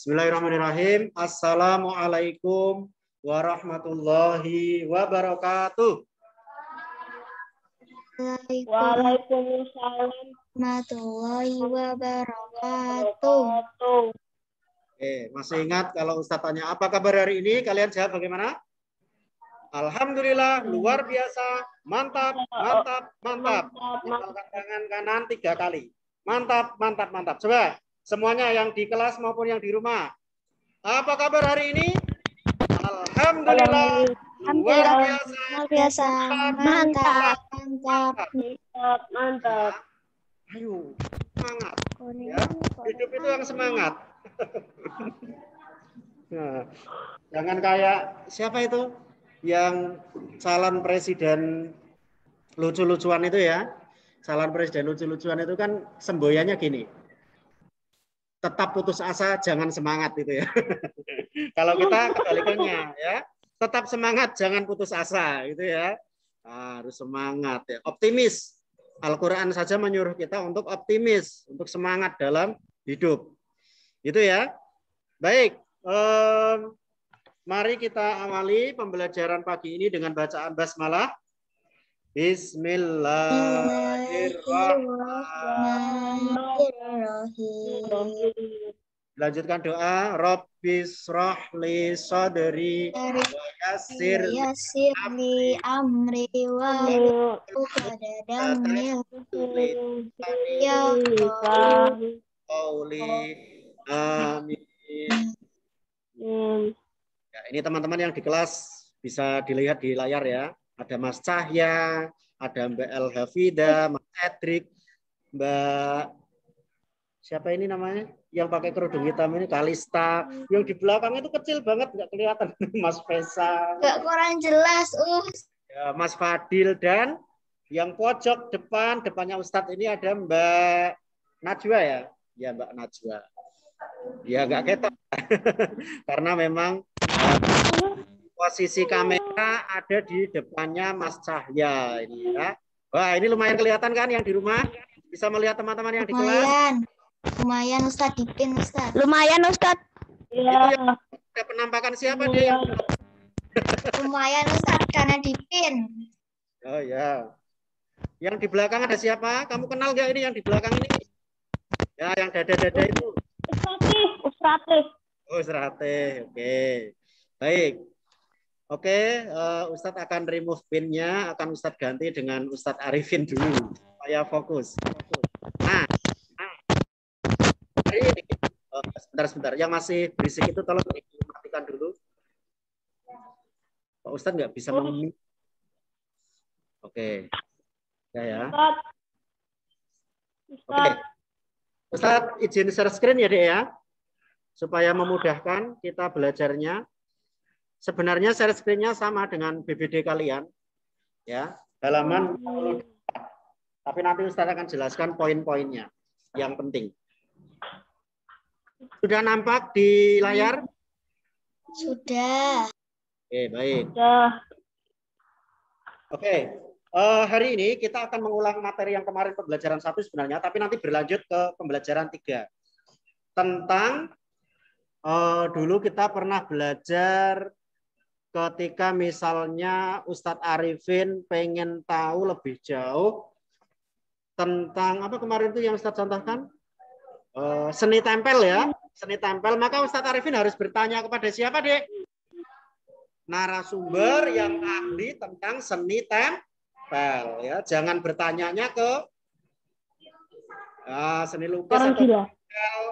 Bismillahirrahmanirrahim. Assalamualaikum warahmatullahi wabarakatuh. Waalaikumsalam warahmatullahi wabarakatuh. Masih ingat kalau Ustaz tanya apa kabar hari ini? Kalian jawab bagaimana? Alhamdulillah, luar biasa, mantap, mantap, mantap. Angkat tangan kanan 3 kali. Mantap, mantap, mantap. Coba semuanya yang di kelas maupun yang di rumah. Apa kabar hari ini? Alhamdulillah, luar biasa, Mantap. mantap. Ayo, semangat. Ya, hidup itu yang semangat. Nah, jangan kayak siapa itu yang calon presiden lucu-lucuan itu ya. Calon presiden lucu-lucuan itu kan semboyannya gini. Tetap putus asa, jangan semangat itu ya. Kalau kita kebalikannya ya, tetap semangat, jangan putus asa gitu ya. Harus semangat ya, optimis. Al-Quran saja menyuruh kita untuk optimis, untuk semangat dalam hidup. Gitu ya. Baik, mari kita awali pembelajaran pagi ini dengan bacaan basmalah. Bismillahirrahmanirrahim. Lanjutkan doa. Rabbis rahli sadri wa yassir li amri wa uqadadam ya qauli. Amin. Ya, ini teman-teman yang di kelas bisa dilihat di layar ya. Ada Mas Cahya, ada Mbak El Hafida, Mas Edrik, Mbak siapa ini namanya? Yang pakai kerudung hitam ini Kalista. Yang di belakang itu kecil banget, nggak kelihatan. Mas Fesa. Nggak kurang jelas, Ya, Mas Fadil dan yang pojok depannya Ustadz ini ada Mbak Najwa ya. Ya Mbak Najwa. Ya nggak ketok. Karena memang posisi kamera ada di depannya Mas Cahya ini ya. Wah, ini lumayan kelihatan kan yang di rumah? Bisa melihat teman-teman yang di kelas? Lumayan Ustadz, dipin Ustadz. Lumayan Ustadz. Itu yang ada penampakan siapa dia yang lumayan Ustadz karena dipin. Oh ya. Yang di belakang ada siapa? Kamu kenal nggak ini yang di belakang ini? Ya, yang dada-dada itu. Ustadz. Oh, Serate. Oke. Baik. Oke, Ustadz akan remove pin-nya, akan Ustadz ganti dengan Ustadz Arifin dulu supaya fokus. Nah, hari ini sebentar. Yang masih berisik itu tolong dimatikan dulu. Pak Ustadz nggak bisa mengumumkan. Oke. Ya. Oke. Ustadz izin share screen ya, Dek ya. Supaya memudahkan kita belajarnya. Sebenarnya share screen-nya sama dengan BBD kalian. Ya, halaman 42. Tapi nanti Ustadz akan jelaskan poin-poinnya yang penting. Sudah nampak di layar? Sudah. Oke, baik. Oke, hari ini kita akan mengulang materi yang kemarin pembelajaran 1 sebenarnya, tapi nanti berlanjut ke pembelajaran 3. Tentang dulu kita pernah belajar ketika misalnya Ustadz Arifin pengen tahu lebih jauh tentang apa kemarin itu yang Ustadz contohkan? Seni tempel ya, seni tempel. Maka Ustadz Arifin harus bertanya kepada siapa, Dek? Narasumber yang ahli tentang seni tempel ya. Jangan bertanyanya ke seni lukis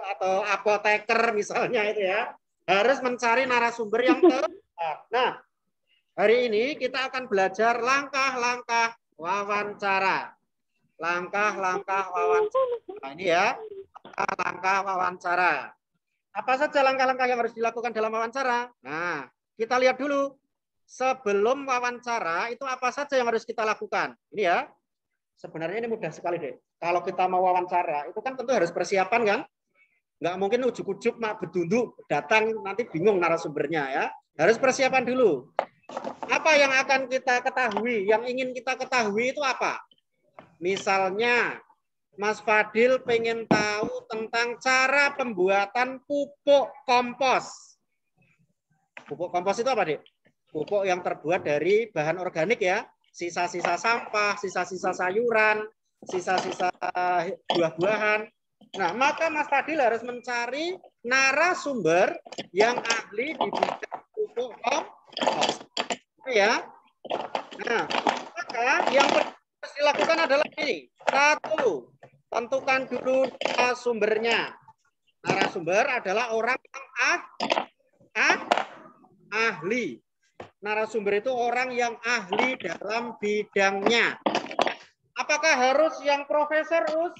atau apoteker misalnya itu ya. Harus mencari narasumber yang tepat. Nah, hari ini kita akan belajar langkah-langkah wawancara. Langkah-langkah wawancara. Nah, ini ya, langkah wawancara. Apa saja langkah-langkah yang harus dilakukan dalam wawancara? Nah, kita lihat dulu. Sebelum wawancara, itu apa saja yang harus kita lakukan? Ini ya, sebenarnya ini mudah sekali deh. Kalau kita mau wawancara, itu kan tentu harus persiapan kan? Nggak mungkin ujuk-ujuk mak bedunduk datang nanti bingung narasumbernya ya. Harus persiapan dulu. Apa yang akan kita ketahui? Yang ingin kita ketahui itu apa? Misalnya Mas Fadil pengen tahu tentang cara pembuatan pupuk kompos. Pupuk kompos itu apa, Dik? Pupuk yang terbuat dari bahan organik ya. Sisa-sisa sampah, sisa-sisa sayuran, sisa-sisa buah-buahan. Nah, maka Mas Fadil harus mencari narasumber yang ahli di bidang pupuk kompos. Ya. Nah, maka yang harus dilakukan adalah ini. Satu, tentukan dulu narasumbernya. Narasumber adalah orang yang ahli. Narasumber itu orang yang ahli dalam bidangnya. Apakah harus yang profesor, Us?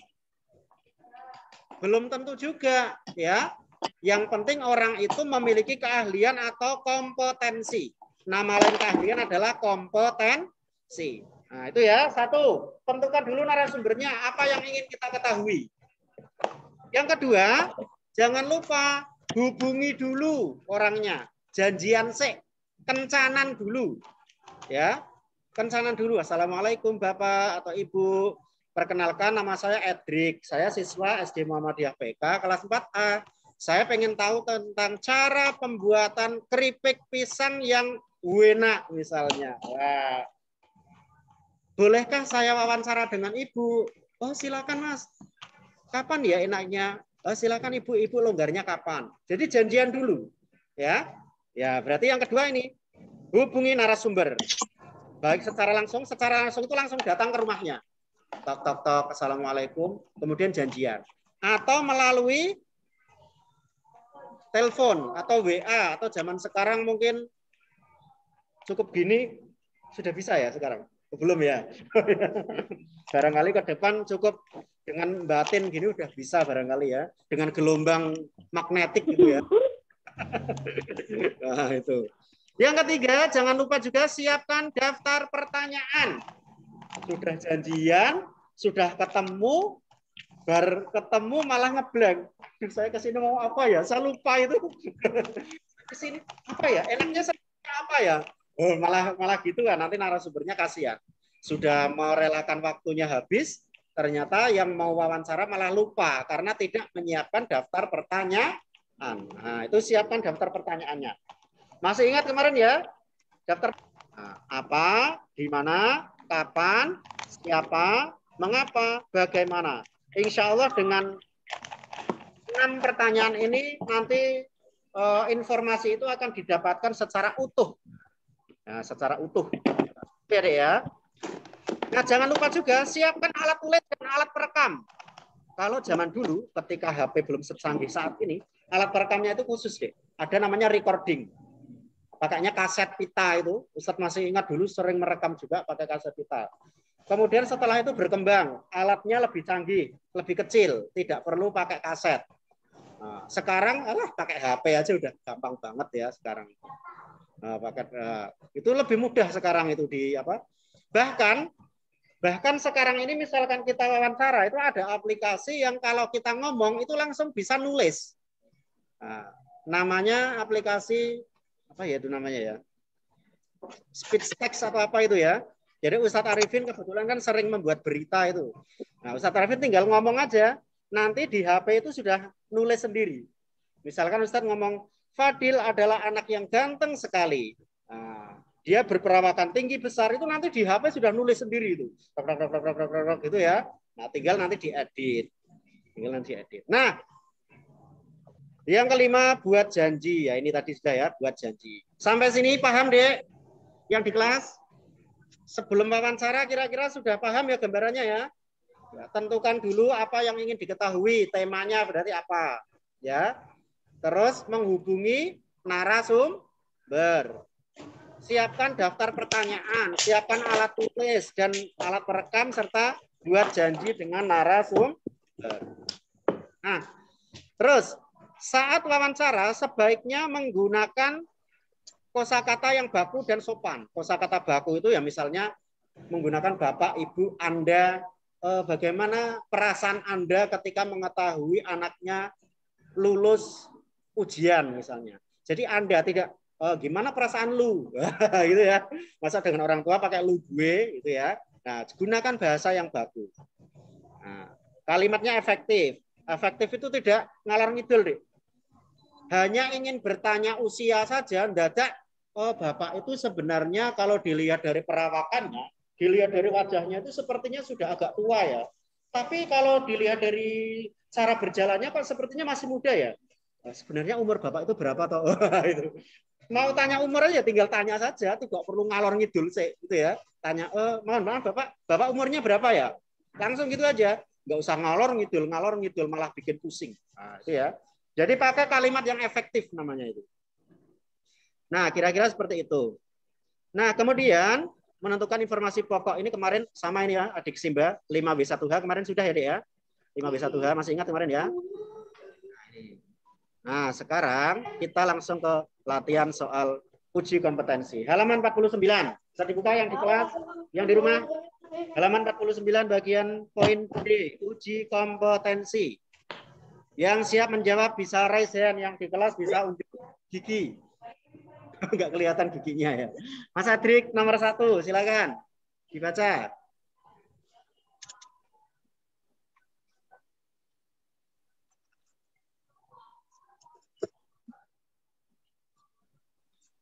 Belum tentu juga, ya. Yang penting orang itu memiliki keahlian atau kompetensi. Nama lain keahlian adalah kompetensi. Nah, itu ya. Satu, tentukan dulu narasumbernya, apa yang ingin kita ketahui. Yang kedua, jangan lupa hubungi dulu orangnya. Janjian sik, kencanan dulu. Ya. Kencanan dulu. Assalamualaikum Bapak atau Ibu. Perkenalkan, nama saya Edrik. Saya siswa SD Muhammadiyah PK kelas 4A. Saya pengen tahu tentang cara pembuatan keripik pisang yang enak misalnya. Wah. Bolehkah saya wawancara dengan Ibu? Oh, silakan Mas. Kapan ya enaknya? Oh, silakan Ibu. Ibu longgarnya kapan? Jadi janjian dulu. Ya. Ya, berarti yang kedua ini hubungi narasumber. Baik secara langsung itu langsung datang ke rumahnya. Tok tok tok, assalamualaikum, kemudian janjian. Atau melalui telepon atau WA atau zaman sekarang mungkin cukup gini sudah bisa ya sekarang. Belum ya. Barangkali ke depan cukup dengan batin gini udah bisa barangkali ya, dengan gelombang magnetik gitu ya. Nah, itu. Yang ketiga, jangan lupa juga siapkan daftar pertanyaan. Sudah janjian, sudah ketemu, baru ketemu malah ngeblank. Saya kesini mau apa ya? Saya lupa itu. Kesini apa ya? Enaknya saya apa ya? Oh, malah gitu kan? Nanti narasumbernya kasihan. Sudah merelakan waktunya habis, ternyata yang mau wawancara malah lupa karena tidak menyiapkan daftar pertanyaan. Nah, itu siapkan daftar pertanyaannya. Masih ingat kemarin ya? Daftar apa, di mana, kapan, siapa, mengapa, bagaimana. Insya Allah dengan 6 pertanyaan ini nanti informasi itu akan didapatkan secara utuh. Nah, secara utuh. Ya. Nah, jangan lupa juga siapkan alat tulis dan alat perekam. Kalau zaman dulu ketika HP belum secanggih saat ini, alat perekamnya itu khusus deh. Ada namanya recording. Pakainya kaset pita itu. Ustadz masih ingat dulu sering merekam juga pakai kaset pita. Kemudian setelah itu berkembang, alatnya lebih canggih, lebih kecil, tidak perlu pakai kaset. Nah, sekarang pakai HP aja udah gampang banget ya sekarang. Nah, itu lebih mudah sekarang itu di apa? Bahkan sekarang ini misalkan kita wawancara itu ada aplikasi yang kalau kita ngomong itu langsung bisa nulis. Nah, namanya aplikasi apa ya itu namanya ya? Speech text atau apa itu ya? Jadi Ustadz Arifin kebetulan kan sering membuat berita itu. Nah, Ustadz Arifin tinggal ngomong aja, nanti di HP itu sudah nulis sendiri. Misalkan Ustadz ngomong, Fadil adalah anak yang ganteng sekali. Nah, dia berperawakan tinggi besar, itu nanti di HP sudah nulis sendiri itu. Gitu ya. Nah, tinggal nanti diedit. Nah, yang kelima, buat janji. Ya, ini tadi sudah ya, buat janji. Sampai sini paham, Dek? Yang di kelas? Sebelum wawancara kira-kira sudah paham ya gambarannya ya? Ya, tentukan dulu apa yang ingin diketahui, temanya berarti apa. Ya. Terus menghubungi narasumber. Siapkan daftar pertanyaan, siapkan alat tulis dan alat perekam serta buat janji dengan narasumber. Nah, terus saat wawancara sebaiknya menggunakan kosakata yang baku dan sopan. Kosakata baku itu ya misalnya menggunakan Bapak, Ibu, Anda, bagaimana perasaan Anda ketika mengetahui anaknya lulus ujian misalnya. Jadi Anda tidak gimana perasaan lu gitu ya. Masa dengan orang tua pakai lu gue gitu ya. Nah, gunakan bahasa yang bagus. Nah, Kalimatnya efektif. Efektif itu tidak ngalor ngidul, Dik. Hanya ingin bertanya usia saja, mendadak, oh Bapak itu sebenarnya kalau dilihat dari perawakannya, dilihat dari wajahnya itu sepertinya sudah agak tua ya. Tapi kalau dilihat dari cara berjalannya kok sepertinya masih muda ya. Nah, sebenarnya umur Bapak itu berapa toh? Itu. Mau tanya umur aja tinggal tanya saja, tidak perlu ngalor ngidul sih, gitu ya. Tanya, mohon maaf Bapak umurnya berapa ya? Langsung gitu aja, nggak usah ngalor ngidul malah bikin pusing. Nah, itu ya. Jadi pakai kalimat yang efektif namanya itu. Nah, kira-kira seperti itu. Nah, kemudian menentukan informasi pokok ini kemarin sama ini ya, adik Simba 5W1H kemarin sudah ya, Dek ya. 5W1H masih ingat kemarin ya? Nah, sekarang kita langsung ke latihan soal uji kompetensi. Halaman 49. Bisa dibuka yang di kelas, yang di rumah. Halaman 49 bagian poin D, uji kompetensi. Yang siap menjawab bisa raise hand, yang di kelas bisa unjuk gigi. Enggak kelihatan giginya ya. Mas Adrik nomor 1, silakan dibaca.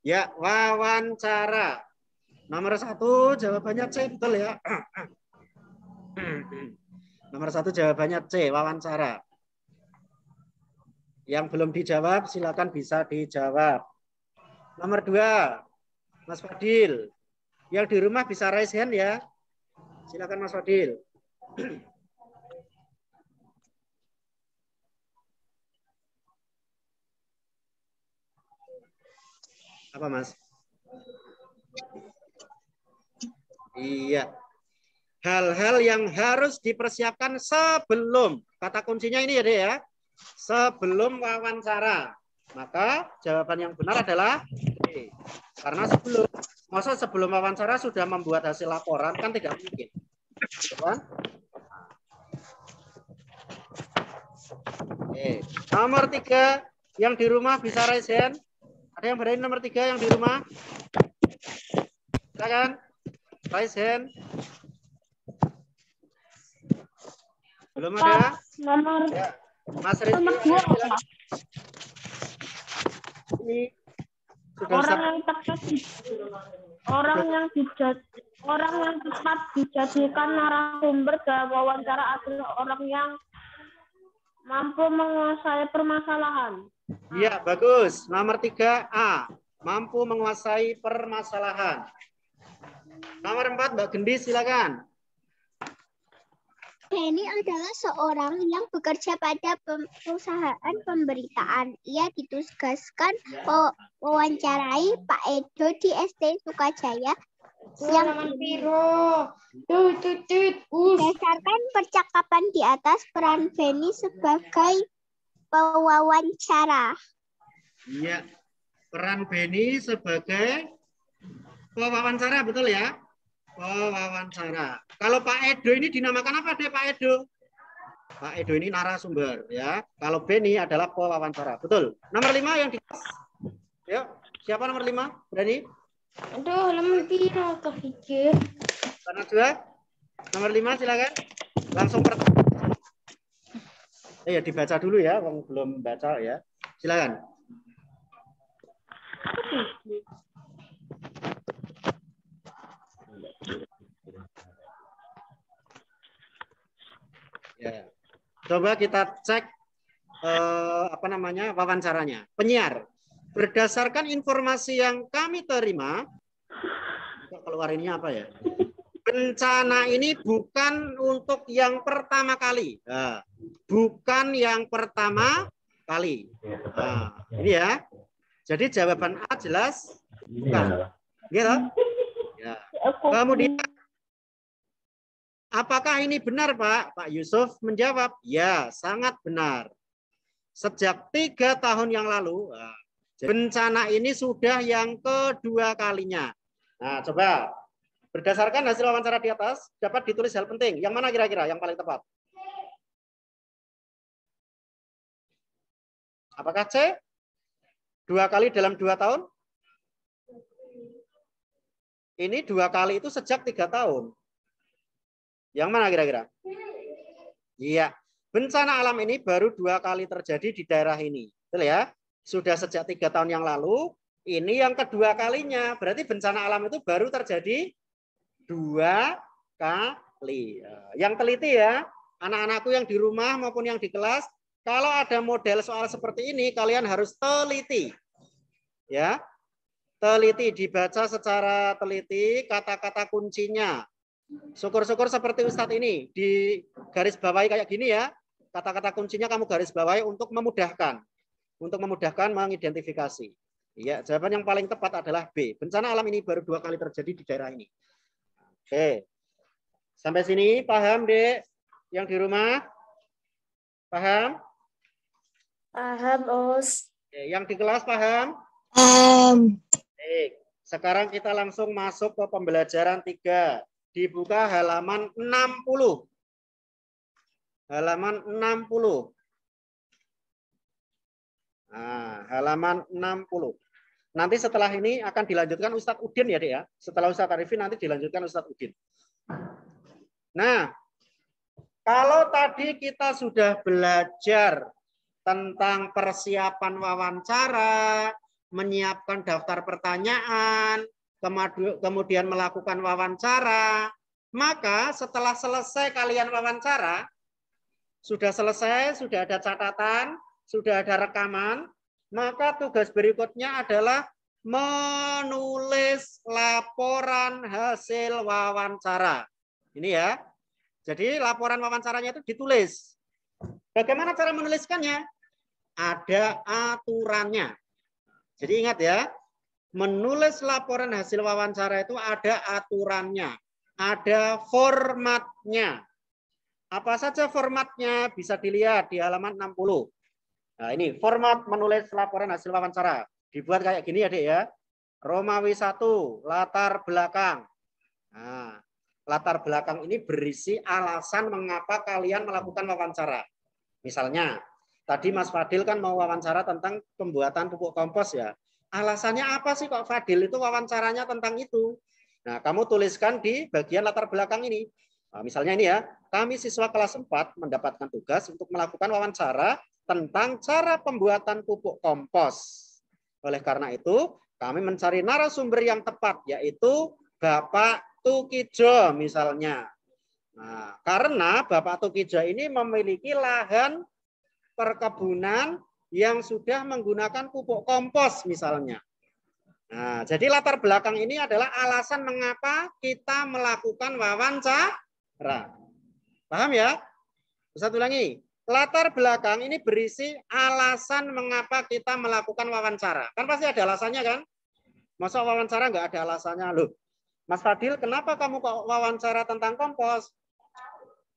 Ya, wawancara. Nomor 1 jawabannya C, betul ya. Nomor 1 jawabannya C, wawancara. Yang belum dijawab silakan bisa dijawab. Nomor 2, Mas Fadil. Yang di rumah bisa raise hand ya. Silakan Mas Fadil. Apa Mas? Iya. Hal-hal yang harus dipersiapkan sebelum. Kata kuncinya ini ya, Dek ya. Sebelum wawancara. Maka jawaban yang benar adalah D. Karena sebelum wawancara sudah membuat hasil laporan kan tidak mungkin. Kan? Oke. Nomor 3 yang di rumah bisa raise hand. Ada yang berani nomor 3 yang di rumah? Silakan. Raise hand. Belum ada? Nomor Ya. Mas Rizky. nomor 2 apa? Ini orang yang tepat dijadikan narasumber dalam wawancara adalah orang yang mampu menguasai permasalahan. Iya, bagus. Nomor 3A, mampu menguasai permasalahan. Nomor 4, Mbak Gendis, silakan. Denny adalah seorang yang bekerja pada perusahaan pemberitaan. Ia ditugaskan mewawancarai Pak Edo di SD Sukajaya. Berdasarkan percakapan di atas, peran Benny sebagai pewawancara. Iya, peran Benny sebagai pewawancara, betul ya? Pewawancara. Kalau Pak Edo ini dinamakan apa deh Pak Edo? Pak Edo ini narasumber ya. Kalau Benny adalah pewawancara. Betul. Nomor 5 yang di Yuk, siapa nomor 5? Berani? Aduh, nomor piro kepikir. Nomor 2? Nomor 5 silakan. Langsung ya dibaca dulu ya, belum baca ya. Silakan. Ya. Coba kita cek wawancaranya. Penyiar, berdasarkan informasi yang kami terima, keluar ini apa ya? Bencana ini bukan untuk yang pertama kali. Nah, bukan yang pertama kali. Nah, ini ya. Jadi jawaban A jelas bukan. Gitu? Ya. Kemudian apakah ini benar, Pak? Pak Yusuf menjawab, ya, sangat benar. Sejak 3 tahun yang lalu, bencana ini sudah yang kedua kalinya. Nah, coba berdasarkan hasil wawancara di atas, dapat ditulis hal penting. Yang mana kira-kira yang paling tepat? Apakah C? 2 kali dalam 2 tahun? Ini 2 kali itu sejak 3 tahun. Yang mana kira-kira? Iya. Bencana alam ini baru 2 kali terjadi di daerah ini. Betul ya? Sudah sejak 3 tahun yang lalu, ini yang kedua kalinya. Berarti bencana alam itu baru terjadi 2 kali. Yang teliti ya, anak-anakku yang di rumah maupun yang di kelas, kalau ada model soal seperti ini, kalian harus teliti. Ya, teliti, dibaca secara teliti, kata-kata kuncinya. Syukur-syukur seperti Ustadz ini, di garis bawahi kayak gini ya, kata-kata kuncinya kamu garis bawahi untuk memudahkan mengidentifikasi. Ya, jawaban yang paling tepat adalah B. Bencana alam ini baru 2 kali terjadi di daerah ini. Oke. Sampai sini paham, Dek? Yang di rumah? Paham? Paham, Us. Oke, yang di kelas paham? Baik. Sekarang kita langsung masuk ke pembelajaran 3. Dibuka halaman 60. Halaman 60. Nah, halaman 60. Nanti setelah ini akan dilanjutkan Ustadz Udin ya, Dek ya. Setelah Ustadz Arifin nanti dilanjutkan Ustadz Udin. Nah, kalau tadi kita sudah belajar tentang persiapan wawancara, menyiapkan daftar pertanyaan, kemudian melakukan wawancara, maka setelah selesai kalian wawancara, sudah selesai, sudah ada catatan, sudah ada rekaman, maka tugas berikutnya adalah menulis laporan hasil wawancara. Ini ya. Jadi laporan wawancaranya itu ditulis. Bagaimana cara menuliskannya? Ada aturannya. Jadi ingat ya, menulis laporan hasil wawancara itu ada aturannya, ada formatnya. Apa saja formatnya? Bisa dilihat di halaman 60. Nah, ini format menulis laporan hasil wawancara. Dibuat kayak gini ya, Dek ya. Romawi 1, latar belakang. Nah, latar belakang ini berisi alasan mengapa kalian melakukan wawancara. Misalnya, tadi Mas Fadil kan mau wawancara tentang pembuatan pupuk kompos ya. Alasannya apa sih kok Fadil itu wawancaranya tentang itu? Nah, kamu tuliskan di bagian latar belakang ini. Nah, misalnya ini ya, kami siswa kelas 4 mendapatkan tugas untuk melakukan wawancara tentang cara pembuatan pupuk kompos. Oleh karena itu, kami mencari narasumber yang tepat, yaitu Bapak Tukijo misalnya. Nah, karena Bapak Tukijo ini memiliki lahan perkebunan yang sudah menggunakan pupuk kompos misalnya. Nah, jadi latar belakang ini adalah alasan mengapa kita melakukan wawancara. Paham ya? Bisa ulangi. Latar belakang ini berisi alasan mengapa kita melakukan wawancara. Kan pasti ada alasannya kan? Masa wawancara nggak ada alasannya loh. Mas Fadil, kenapa kamu kok wawancara tentang kompos?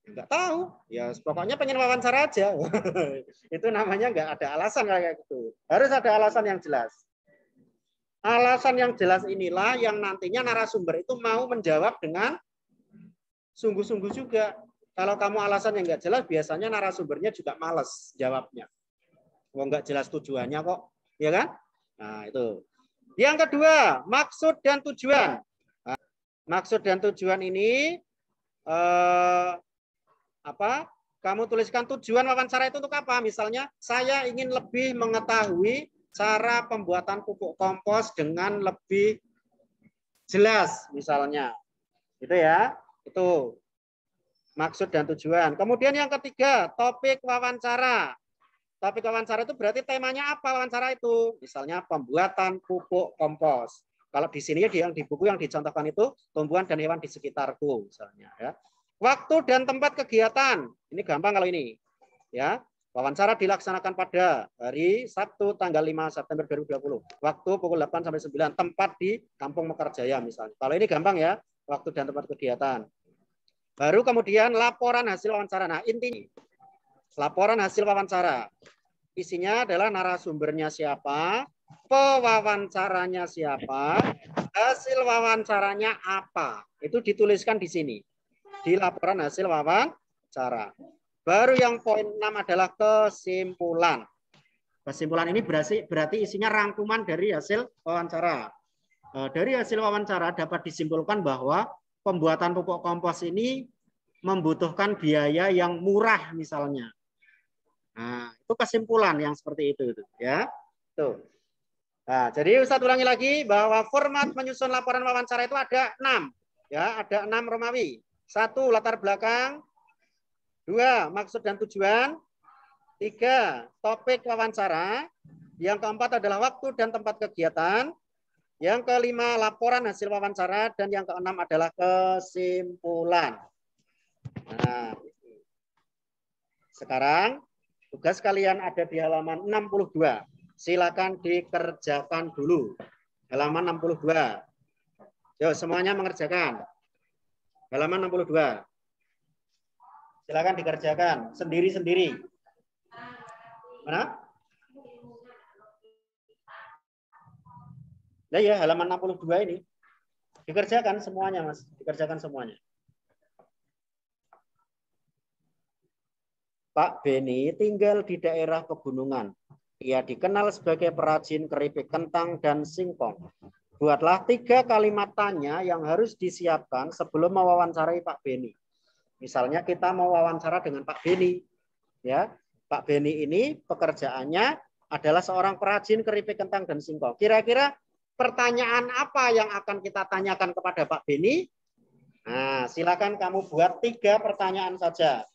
Nggak tahu. Ya pokoknya pengen wawancara aja. Itu namanya nggak ada alasan kayak gitu. Harus ada alasan yang jelas. Alasan yang jelas inilah yang nantinya narasumber itu mau menjawab dengan sungguh-sungguh juga. Kalau kamu alasan yang nggak jelas, biasanya narasumbernya juga males jawabnya. Oh, nggak jelas tujuannya kok, ya kan? Nah itu. Yang kedua, maksud dan tujuan. Nah, maksud dan tujuan ini Kamu tuliskan tujuan wawancara itu untuk apa? Misalnya, saya ingin lebih mengetahui cara pembuatan pupuk kompos dengan lebih jelas, misalnya. Itu ya, itu. Maksud dan tujuan. Kemudian yang ketiga, topik wawancara. Topik wawancara itu berarti temanya apa wawancara itu? Misalnya pembuatan pupuk kompos. Kalau di sini yang di buku yang dicontohkan itu tumbuhan dan hewan di sekitarku misalnya ya. Waktu dan tempat kegiatan. Ini gampang kalau ini. Ya. Wawancara dilaksanakan pada hari Sabtu tanggal 5 September 2020. Waktu pukul 8 sampai 9. Tempat di Kampung Mekarjaya misalnya. Kalau ini gampang ya. Waktu dan tempat kegiatan. Baru kemudian laporan hasil wawancara. Nah, intinya laporan hasil wawancara. Isinya adalah narasumbernya siapa, pewawancaranya siapa, hasil wawancaranya apa. Itu dituliskan di sini. Di laporan hasil wawancara. Baru yang poin 6 adalah kesimpulan. Kesimpulan ini berarti isinya rangkuman dari hasil wawancara. Dari hasil wawancara dapat disimpulkan bahwa pembuatan pupuk kompos ini membutuhkan biaya yang murah misalnya. Nah, itu kesimpulan yang seperti itu ya. Tuh. Nah, jadi Ustadz ulangi lagi bahwa format menyusun laporan wawancara itu ada 6. Ya, ada 6 Romawi. 1, latar belakang. 2, maksud dan tujuan. 3, topik wawancara. Yang keempat adalah waktu dan tempat kegiatan. Yang kelima, laporan hasil wawancara. Dan yang keenam adalah kesimpulan. Nah, sekarang tugas kalian ada di halaman 62. Silakan dikerjakan dulu. Halaman 62. Yuk, semuanya mengerjakan. Halaman 62. Silakan dikerjakan sendiri-sendiri. Mana? Nah ya, halaman 62 ini. Dikerjakan semuanya, Mas. Dikerjakan semuanya. Pak Beni tinggal di daerah pegunungan. Ia dikenal sebagai perajin keripik kentang dan singkong. Buatlah 3 kalimat tanya yang harus disiapkan sebelum mewawancarai Pak Beni. Misalnya kita mau wawancara dengan Pak Beni. Ya, Pak Beni ini pekerjaannya adalah seorang perajin keripik kentang dan singkong. Kira-kira pertanyaan apa yang akan kita tanyakan kepada Pak Beni? Nah, silakan kamu buat 3 pertanyaan saja.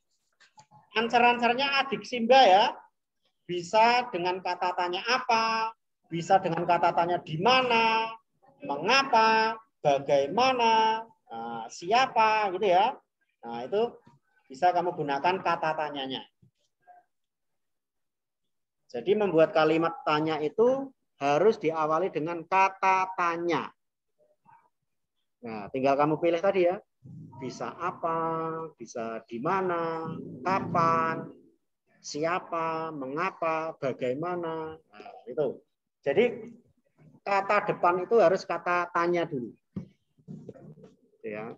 Answer-answernya adik Simba ya. Bisa dengan kata tanya apa, bisa dengan kata tanya di mana, mengapa, bagaimana, siapa gitu ya. Nah, itu bisa kamu gunakan kata tanyanya. Jadi membuat kalimat tanya itu harus diawali dengan kata tanya. Nah, tinggal kamu pilih tadi ya. Bisa apa, bisa di mana, kapan, siapa, mengapa, bagaimana. Nah, itu. Jadi kata depan itu harus kata tanya dulu. Ya.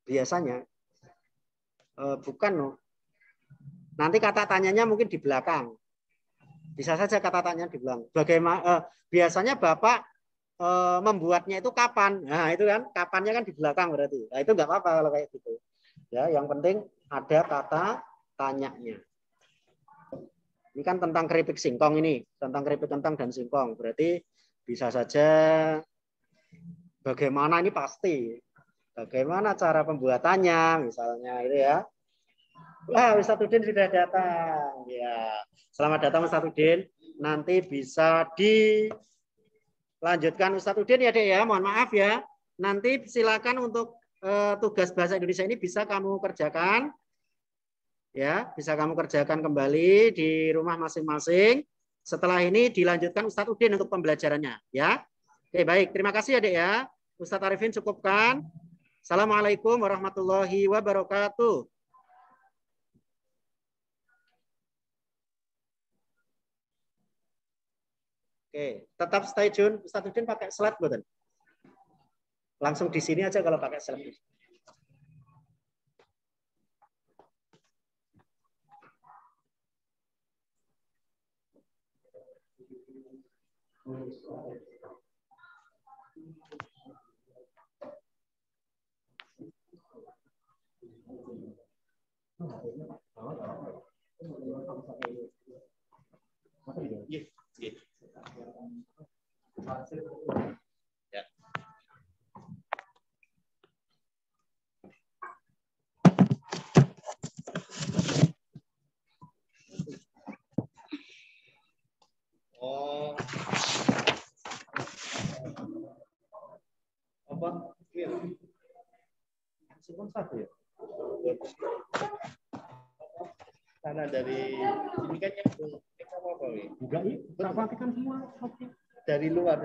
Biasanya bukan loh. Nanti kata tanyanya mungkin di belakang. Bisa saja kata tanya di belakang. Bagaimana biasanya Bapak membuatnya itu kapan? Nah, itu kan kapannya kan di belakang berarti. Nah, itu nggak apa-apa kalau kayak gitu. Ya, yang penting ada kata tanyanya. Ini kan tentang keripik singkong ini, tentang keripik kentang dan singkong. Berarti bisa saja bagaimana ini pasti. Bagaimana cara pembuatannya misalnya itu ya. Wah, Ustadzuddin sudah datang. Ya. Selamat datang Ustadzuddin. Nanti bisa dilanjutkan Ustadzuddin ya, Dek ya. Mohon maaf ya. Nanti silakan untuk tugas bahasa Indonesia ini bisa kamu kerjakan. Ya, bisa kamu kerjakan kembali di rumah masing-masing. Setelah ini dilanjutkan Ustadz Udin untuk pembelajarannya, ya. Oke, baik. Terima kasih ya, Dek ya. Ustadz Arifin cukupkan. Assalamualaikum warahmatullahi wabarakatuh. Oke, tetap stay tune. Ustadz Udin pakai slide, bukan? Langsung di sini aja kalau pakai slide. Ya. Oh. Apa? Satu ya? Karena dari ini kan yang apa nih? Enggak nih, perhatikan semua. Dari luar.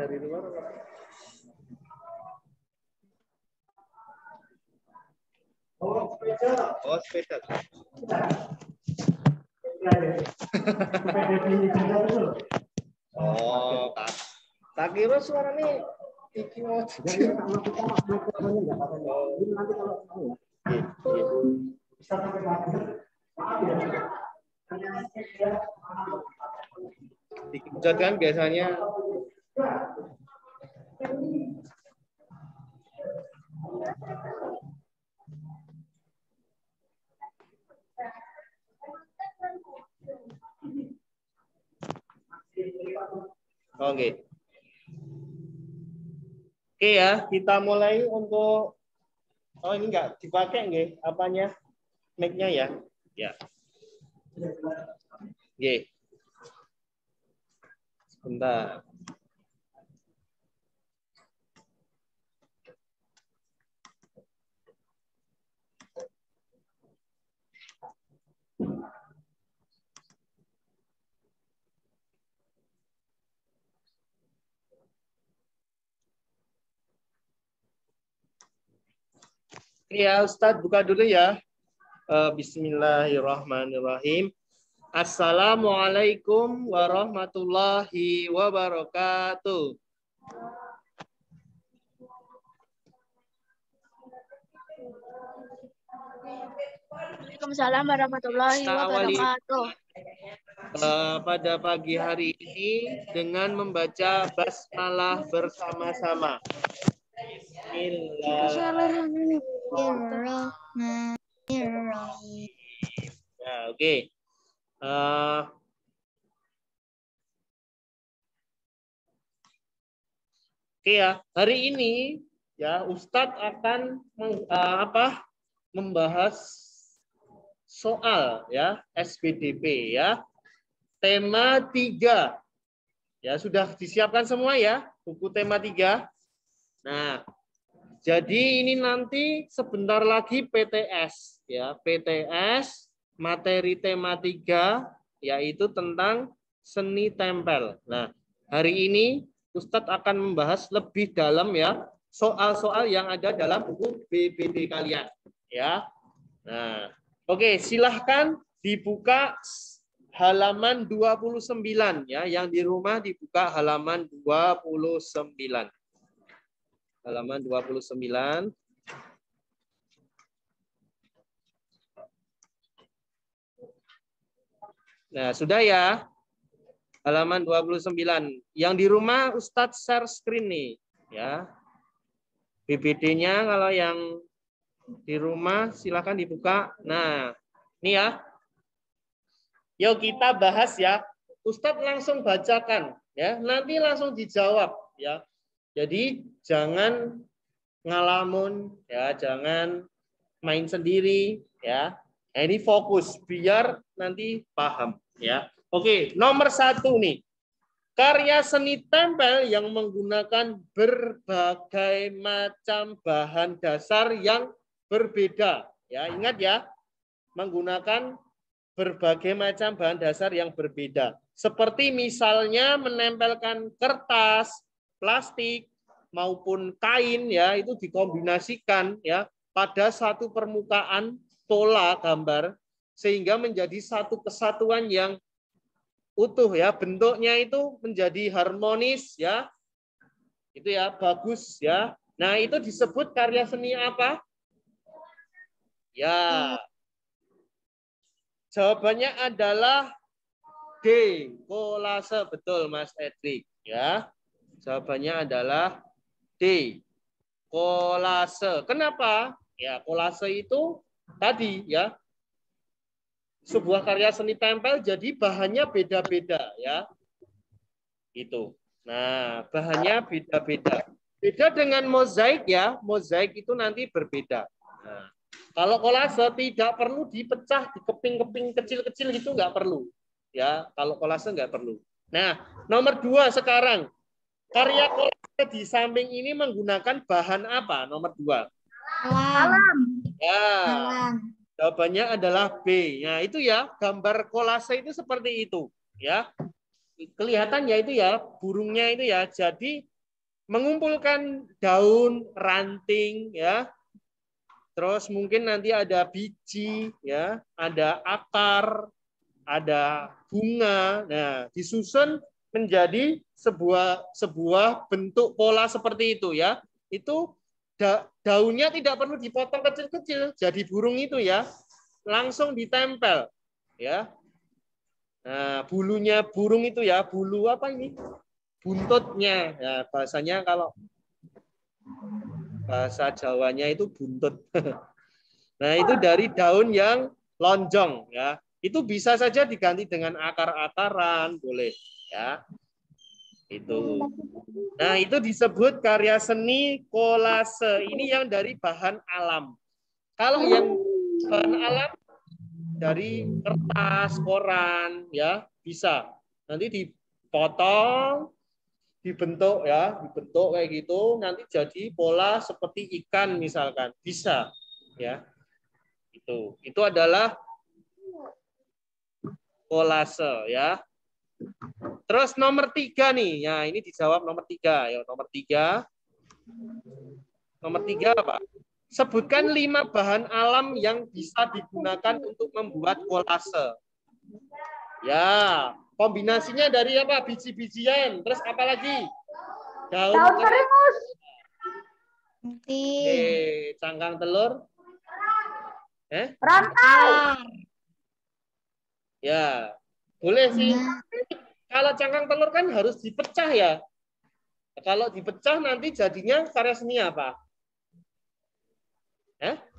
Oh, sepeda. Oh, sepeda. Oh, tak kira suaranya iki mau. Jadi nanti kalau bisa sampai dikejar kan biasanya. Oke. Oke ya, kita mulai untuk ini enggak dipakai nggih apanya? Mic-nya ya. Ya. Oke. Sebentar. Ya, Ustadz buka dulu ya. Bismillahirrahmanirrahim. Assalamualaikum warahmatullahi wabarakatuh. Waalaikumsalam warahmatullahi wabarakatuh. Pada pagi hari ini dengan membaca basmalah bersama-sama. Bismillahirrahmanirrahim. Ya, oke. Oke ya, hari ini ya Ustadz akan membahas soal ya SPDP ya. Tema 3. Ya, sudah disiapkan semua ya buku tema 3. Nah, jadi ini nanti sebentar lagi PTS ya, PTS materi tema 3 yaitu tentang seni tempel. Nah, hari ini Ustadz akan membahas lebih dalam ya soal-soal yang ada dalam buku BBD kalian ya. Nah, oke, silahkan dibuka halaman 29 ya, yang di rumah dibuka halaman 29. Halaman 29. Nah, sudah ya. Halaman 29. Yang di rumah Ustadz share screen nih ya. BBD-nya kalau yang di rumah silakan dibuka. Nah, ini ya. Yuk kita bahas ya. Ustadz langsung bacakan ya. Nanti langsung dijawab ya. Jadi jangan ngalamun ya, jangan main sendiri ya. Nah, ini fokus biar nanti paham ya. Oke, nomor 1 nih. Karya seni tempel yang menggunakan berbagai macam bahan dasar yang berbeda. Ya, ingat ya. Menggunakan berbagai macam bahan dasar yang berbeda. Seperti misalnya menempelkan kertas, plastik, maupun kain ya, itu dikombinasikan ya pada satu permukaan pola gambar sehingga menjadi satu kesatuan yang utuh ya, bentuknya itu menjadi harmonis ya. Itu ya, bagus ya. Nah, itu disebut karya seni apa? Ya. Jawabannya adalah D, kolase. Betul, Mas Edrik. Ya, jawabannya adalah D, kolase. Kenapa? Ya, kolase itu tadi ya, sebuah karya seni tempel jadi bahannya beda-beda ya. Itu. Nah, bahannya beda-beda. Beda dengan mozaik ya, mozaik itu nanti berbeda. Nah, kalau kolase tidak perlu dipecah di keping-keping kecil-kecil gitu, nggak perlu. Ya, kalau kolase nggak perlu. Nah, nomor 2 sekarang. Karya kolase di samping ini menggunakan bahan apa? Nomor 2. Alam. Ya, Alam. jawabannya adalah B. Nah, itu ya, gambar kolase itu seperti itu. Ya, kelihatan ya itu ya, burungnya itu ya. Jadi, mengumpulkan daun, ranting, ya, terus mungkin nanti ada biji, ya, ada akar, ada bunga. Nah, disusun menjadi sebuah bentuk pola seperti itu ya. Itu daunnya tidak perlu dipotong kecil-kecil, jadi burung itu ya, langsung ditempel, ya. Nah, bulunya burung itu ya, bulu apa ini? Buntutnya. Ya, bahasanya kalau bahasa Jawanya itu buntut. Nah, itu dari daun yang lonjong ya. Itu bisa saja diganti dengan akar-akaran, boleh ya. Itu. Nah, itu disebut karya seni kolase. Ini yang dari bahan alam. Kalau yang bahan alam dari kertas, koran, ya bisa. Nanti dipotong, dibentuk ya, dibentuk kayak gitu, nanti jadi pola seperti ikan misalkan, bisa, ya. Itu adalah kolase, ya. Terus nomor 3 nih, ya ini dijawab nomor 3, ya nomor 3. Nomor 3 apa? Sebutkan 5 bahan alam yang bisa digunakan untuk membuat kolase. Ya, kombinasinya dari apa? Biji-bijian. Terus apa lagi? Daun kering. Cangkang telur. Rantai. Ya, boleh sih. Kalau cangkang telur kan harus dipecah ya. Kalau dipecah nanti jadinya karya seni apa?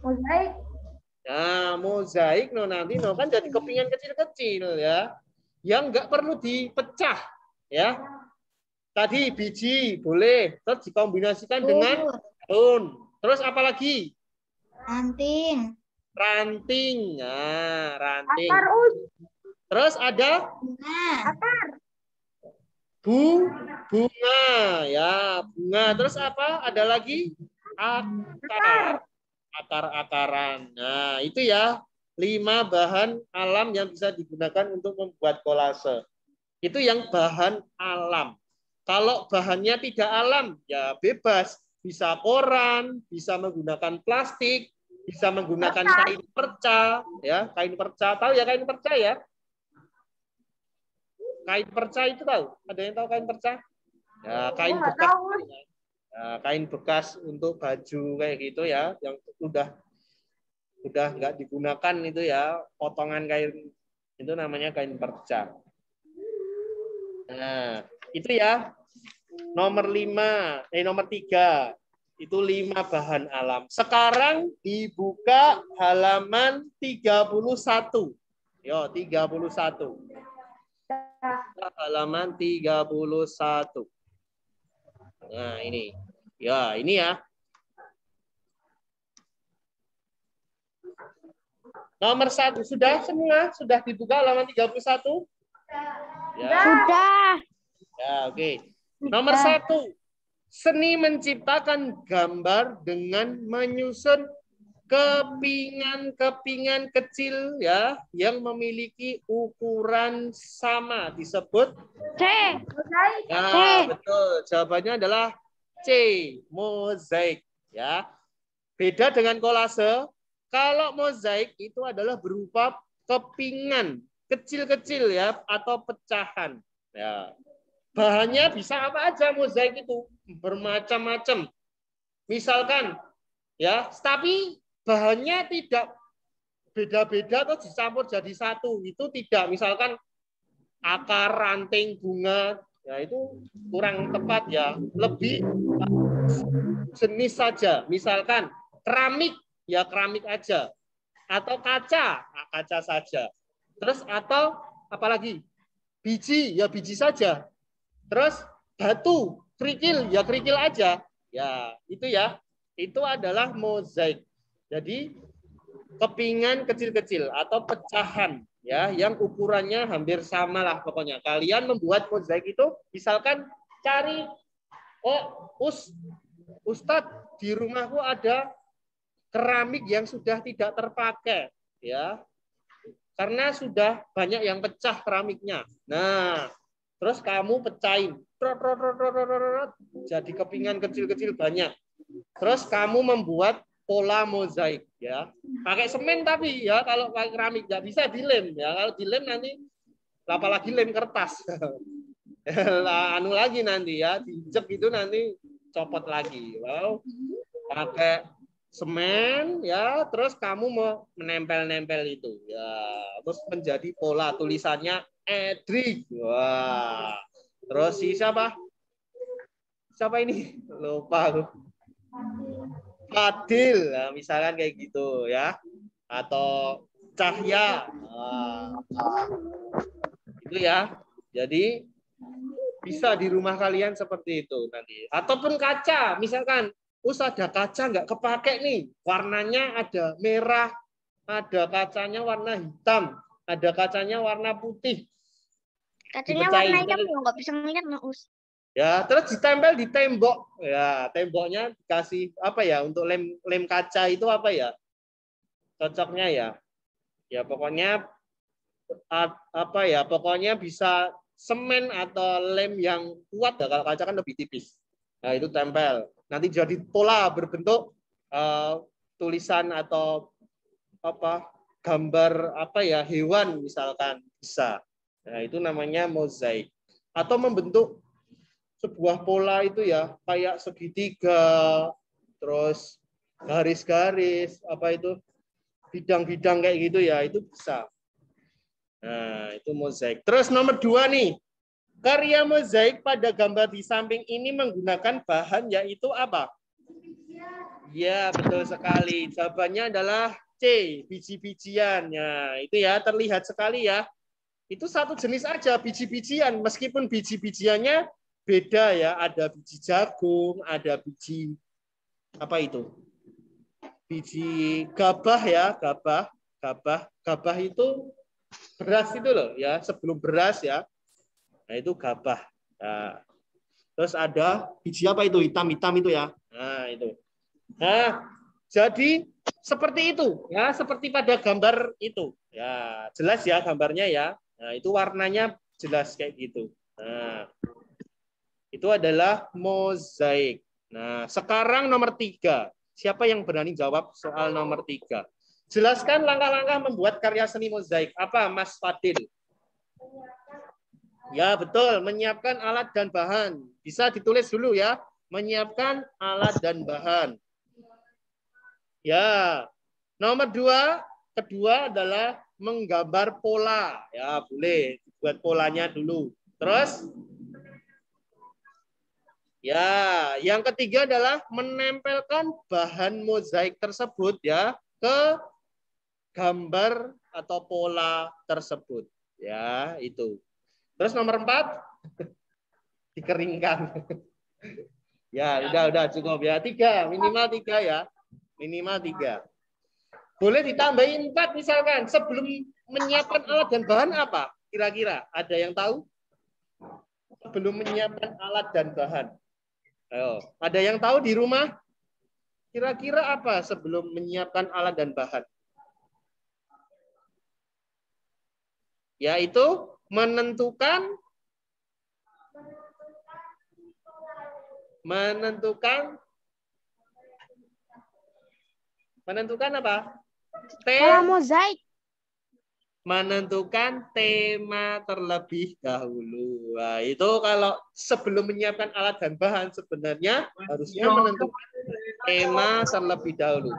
Mozaik. Nah, mozaik nanti kan jadi kepingan kecil-kecil ya. Yang nggak perlu dipecah ya. Tadi biji boleh, terus dikombinasikan dengan daun. Terus apa lagi? Ranting. Ranting. Nah, ranting. Akar Terus ada akar. Bunga ya, bunga. Terus apa? Ada lagi akar. Akar-akaran. Nah, itu ya 5 bahan alam yang bisa digunakan untuk membuat kolase. Itu yang bahan alam. Kalau bahannya tidak alam, ya bebas. Bisa koran, bisa menggunakan plastik, bisa menggunakan kain perca, ya kain perca. Tahu ya kain perca ya? Kain perca itu tahu? Ada yang tahu kain perca? Ya, kain bekas. Ya, kain bekas untuk baju kayak gitu ya, yang udah nggak digunakan itu ya, potongan kain itu namanya kain perca. Nah, itu ya. Nomor 3 itu 5 bahan alam. Sekarang dibuka halaman 31. Yo, 31. Halaman 31. Nah, ini. Ya, ini ya. Nomor 1 sudah semua? Sudah dibuka halaman 31? Ya. Sudah. Ya, oke. Nomor 1. Seni menciptakan gambar dengan menyusun kepingan-kepingan kecil ya yang memiliki ukuran sama disebut C. Ya, betul. Jawabannya adalah C, mozaik ya. Beda dengan kolase, kalau mozaik itu adalah berupa kepingan kecil-kecil ya atau pecahan ya. Bahannya bisa apa aja mozaik itu, bermacam-macam. Misalkan ya, tapi bahannya tidak beda-beda atau dicampur jadi satu. Itu tidak. Misalkan akar, ranting, bunga, ya itu kurang tepat ya. Lebih jenis saja. Misalkan keramik, ya keramik aja. Atau kaca, nah, kaca saja. Terus atau apalagi? Biji, ya biji saja. Terus batu, kerikil, ya kerikil aja. Ya, itu ya. Itu adalah mozaik. Jadi kepingan kecil-kecil atau pecahan ya yang ukurannya hampir sama lah pokoknya. Kalian membuat mozaik itu misalkan cari Ustadz di rumahku ada keramik yang sudah tidak terpakai ya. Karena sudah banyak yang pecah keramiknya. Nah, terus kamu pecahin. Jadi kepingan kecil-kecil banyak. Terus kamu membuat pola mozaik ya. Pakai semen tapi ya, kalau pakai keramik nggak bisa dilem ya. Kalau dilem nanti apalagi lem kertas. Anu lagi nanti ya, dijek itu nanti copot lagi. Wow. Pakai semen ya, terus kamu mau menempel-nempel itu ya, terus menjadi pola tulisannya Edric. Wah. Terus si siapa ini lupa aku. Fadil, nah, misalkan kayak gitu ya, atau Cahya, nah, itu ya. Jadi Bisa di rumah kalian seperti itu nanti. Ataupun kaca, misalkan, ada kaca nggak kepake nih, warnanya ada merah, ada kacanya warna hitam, ada kacanya warna putih. Katanya Dipecahin, warna hitam nggak bisa ngeliat, Us. ya, terus ditempel di tembok. Ya, temboknya dikasih apa ya untuk lem kaca itu apa ya? Cocoknya ya. Ya pokoknya apa ya? Pokoknya bisa semen atau lem yang kuat ya, kalau kaca kan lebih tipis. Nah, itu tempel. Nanti jadi pola berbentuk tulisan atau apa? Gambar apa ya? Hewan misalkan bisa. Nah, itu namanya mozaik. Atau membentuk sebuah pola itu ya, kayak segitiga, terus garis-garis, apa itu, bidang-bidang kayak gitu ya, itu bisa. Nah, itu mozaik. Terus nomor 2 nih, karya mozaik pada gambar di samping ini menggunakan bahan yaitu apa? Ya, betul sekali. Jawabannya adalah C, biji-bijian. Ya, itu ya, terlihat sekali ya. Itu satu jenis aja, biji-bijian. Meskipun biji-bijiannya beda ya, ada biji jagung, ada biji apa itu? Biji gabah ya, gabah itu beras itu loh ya, sebelum beras ya. Nah, itu gabah. Nah, terus ada biji apa itu? Hitam-hitam itu ya. Nah, itu. Nah, jadi seperti itu ya, seperti pada gambar itu. Ya, jelas ya gambarnya ya. Nah, itu warnanya jelas kayak gitu. Nah, itu adalah mozaik. Nah, sekarang nomor 3. Siapa yang berani jawab soal nomor 3? Jelaskan langkah-langkah membuat karya seni mozaik. Apa, Mas Fadil? Ya, betul. Menyiapkan alat dan bahan. Bisa ditulis dulu ya. Menyiapkan alat dan bahan. Ya. Nomor 2, kedua adalah menggambar pola. Ya, boleh. Buat polanya dulu. Terus? Ya, yang ketiga adalah menempelkan bahan mozaik tersebut ya ke gambar atau pola tersebut. Ya, itu. Terus nomor 4 dikeringkan. Ya, udah cukup ya. 3, minimal 3 ya. Minimal 3. Boleh ditambahin 4 misalkan. Sebelum menyiapkan alat dan bahan apa? Kira-kira ada yang tahu? Sebelum menyiapkan alat dan bahan. Ayo, ada yang tahu di rumah? Kira-kira apa sebelum menyiapkan alat dan bahan? Yaitu menentukan apa? Pola mozaik. Menentukan tema terlebih dahulu. Nah, itu kalau sebelum menyiapkan alat dan bahan sebenarnya harusnya menentukan tema terlebih dahulu.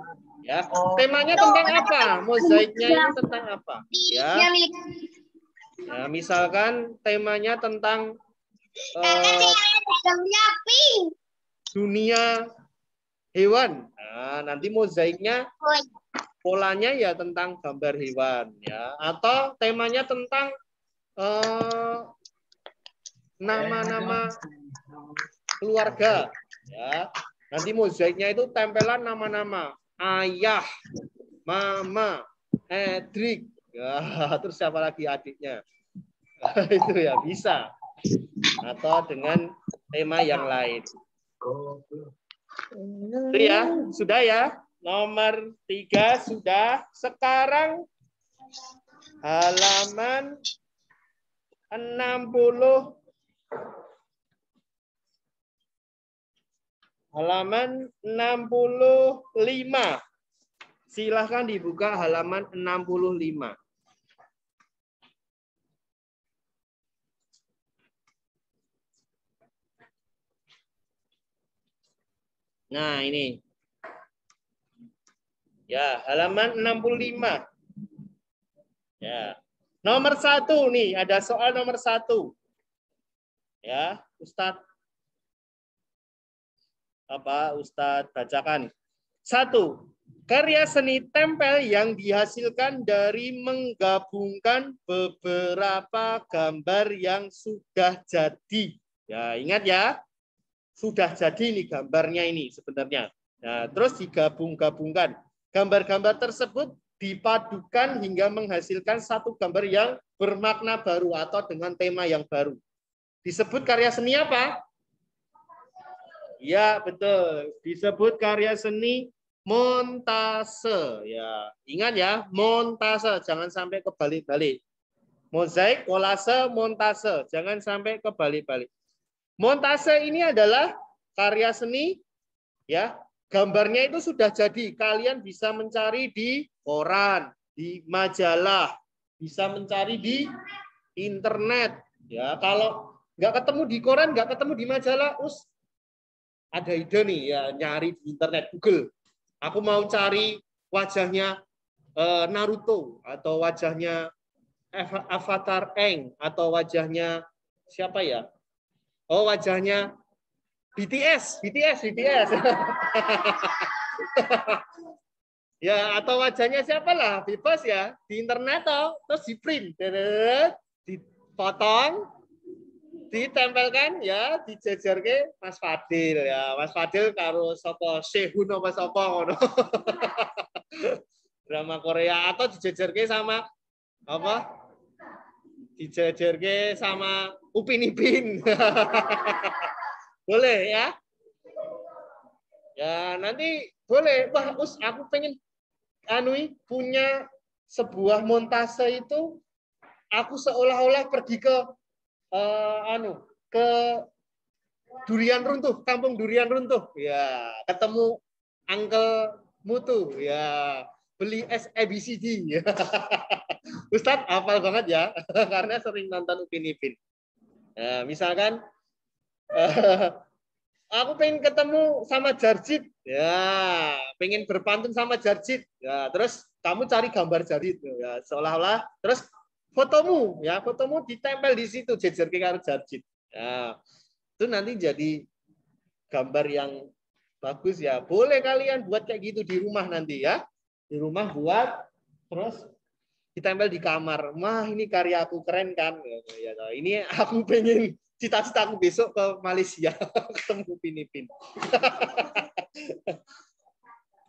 Ya, temanya tentang apa? Mozaiknya ini tentang apa? Ya, ya misalkan temanya tentang dunia hewan. Nah, nanti mozaiknya polanya ya tentang gambar hewan ya, atau temanya tentang nama-nama keluarga ya. Nanti mozaiknya itu tempelan nama-nama ayah, mama, Edric, ya, terus siapa lagi adiknya. Itu ya bisa. Atau dengan tema yang lain. Itu ya, sudah ya. Nomor 3 sudah. Sekarang halaman 60. Halaman 65. Silahkan dibuka halaman 65. Nah, ini. Ya, halaman 65. Ya. Nomor 1 nih, ada soal nomor 1. Ya, Ustadz. Ustadz bacakan. 1. Karya seni tempel yang dihasilkan dari menggabungkan beberapa gambar yang sudah jadi. Ya, ingat ya. Sudah jadi ini gambarnya ini sebenarnya. Nah, terus digabung-gabungkan. Gambar-gambar tersebut dipadukan hingga menghasilkan satu gambar yang bermakna baru atau dengan tema yang baru. Disebut karya seni apa? Ya, betul. Disebut karya seni montase. Ya, ingat ya, montase. Jangan sampai kebalik-balik. Mozaik, kolase, montase. Jangan sampai kebalik-balik. Montase ini adalah karya seni, ya. Gambarnya itu sudah jadi. Kalian bisa mencari di koran, di majalah, bisa mencari di internet. Ya, kalau nggak ketemu di koran, nggak ketemu di majalah, ada ide nih ya, nyari di internet Google. Aku mau cari wajahnya Naruto atau wajahnya Avatar Aang atau wajahnya siapa ya? Oh, wajahnya BTS. Ya, atau wajahnya siapa lah, bebas ya, di internet terus di print, dipotong, ditempelkan ya, dijejerke Mas Fadil ya. Mas Fadil karo sapa Sehun apa sapa ngono. Drama Korea atau dijejerke sama apa? Dijejerke sama Upin Ipin. Boleh ya? Ya, nanti boleh. Wah, aku pengen punya sebuah montase itu, aku seolah-olah pergi ke ke Durian Runtuh, kampung Durian Runtuh. Ya, ketemu Uncle Mutu ya, beli es ABCD. Ya. Ustadz hafal banget ya, karena sering nonton Upin Ipin. Ya, misalkan aku pengen ketemu sama Jarjit, ya, pengen berpantun sama Jarjit, ya, terus kamu cari gambar Jarjit, ya, seolah-olah, terus fotomu ditempel di situ, jejer karo Jarjit, ya, itu nanti jadi gambar yang bagus ya. Boleh kalian buat kayak gitu di rumah nanti ya, di rumah buat, terus ditempel di kamar. Wah, ini karyaku keren kan? Ya, ini aku pengen cita-cita aku besok ke Malaysia ketemu Upin Ipin.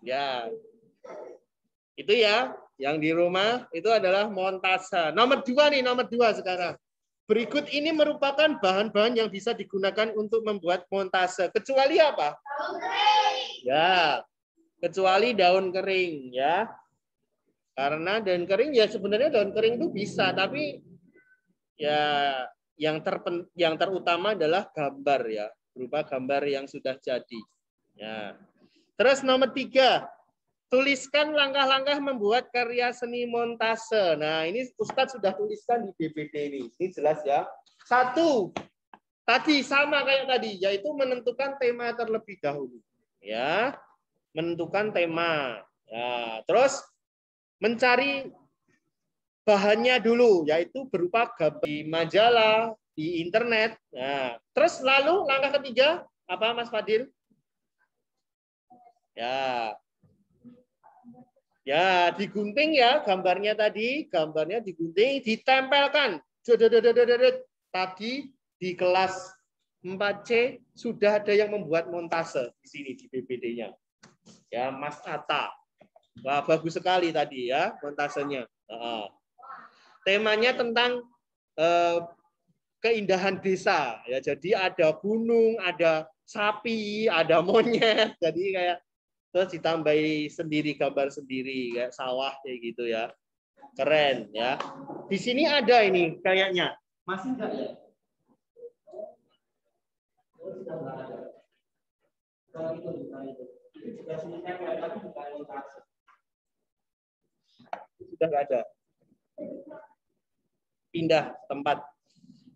Ya, itu ya yang di rumah itu adalah montase. Nomor 2 sekarang. Berikut ini merupakan bahan-bahan yang bisa digunakan untuk membuat montase. Kecuali apa? Daun kering. Ya, kecuali daun kering ya. Karena daun kering ya sebenarnya daun kering itu bisa, tapi ya yang terutama adalah gambar ya, berupa gambar yang sudah jadi. Ya. Terus nomor 3, tuliskan langkah-langkah membuat karya seni montase. Nah, ini Ustadz sudah tuliskan di BPD ini. Ini jelas ya. 1, tadi sama kayak tadi, yaitu menentukan tema terlebih dahulu. Ya, menentukan tema. Ya, terus mencari bahannya dulu, yaitu berupa gambar di majalah, di internet. Nah, terus lalu langkah ketiga apa, Mas Fadil? Ya, digunting ya gambarnya tadi, gambarnya digunting, ditempelkan. Tadi di kelas 4C sudah ada yang membuat montase di sini di BPD-nya. Ya, Mas Atta. Wah, bagus sekali tadi ya montasenya. Temanya tentang keindahan desa ya. Jadi ada gunung, ada sapi, ada monyet. Jadi kayak terus ditambahi sendiri gambar sendiri kayak sawah kayak gitu ya. Keren ya. Di sini ada ini kayaknya. Masih enggak ya? Sudah enggak ada. Itu juga sini tapi bukan montase. Sudah nggak ada, pindah tempat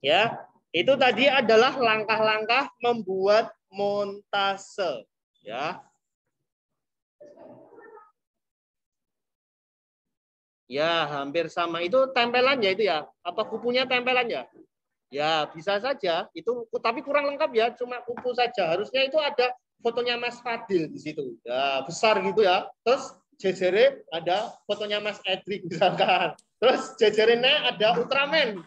ya. Itu tadi adalah langkah-langkah membuat montase ya. Ya, hampir sama. Itu tempelannya itu ya, apa kupunya tempelannya ya, bisa saja itu, tapi kurang lengkap ya, cuma kupu saja. Harusnya itu ada fotonya Mas Fadil di situ ya, besar gitu ya. Terus jejernya ada fotonya Mas Edric misalkan. Terus jejernya ada Ultraman.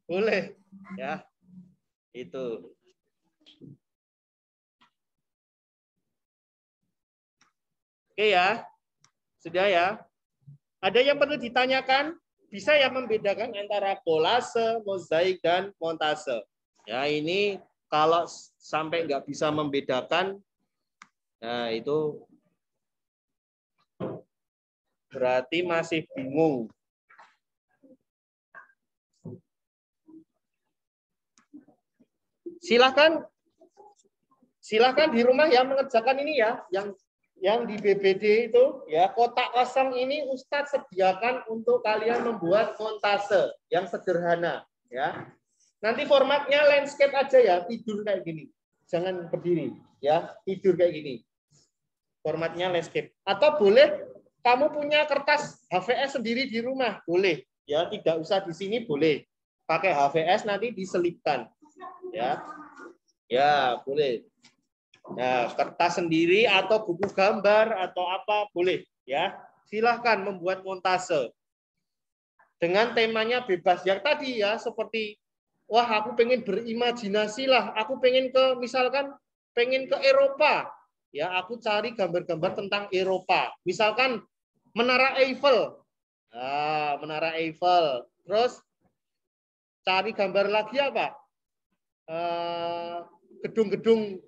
Boleh ya. Itu. Oke ya. Sudah ya. Ada yang perlu ditanyakan? Bisa ya membedakan antara kolase, mozaik, dan montase. Ya ini kalau sampai nggak bisa membedakan, nah itu berarti masih bingung. Silakan di rumah ya mengerjakan ini ya, yang di BBD itu ya, kotak kosong ini Ustadz sediakan untuk kalian membuat montase yang sederhana ya. Nanti formatnya landscape aja ya, tidur kayak gini. Jangan berdiri ya, tidur kayak gini. Formatnya landscape. Atau boleh kamu punya kertas HVS sendiri di rumah, boleh ya, tidak usah di sini boleh. Pakai HVS nanti diselipkan. Ya. Ya, boleh. Nah, kertas sendiri atau buku gambar atau apa boleh ya. Silahkan membuat montase. Dengan temanya bebas yang tadi ya, seperti wah aku pengen berimajinasi lah, aku pengen ke misalkan pengen ke Eropa. Ya, aku cari gambar-gambar tentang Eropa. Misalkan Menara Eiffel. Nah, Menara Eiffel. Terus cari gambar lagi apa? Gedung-gedung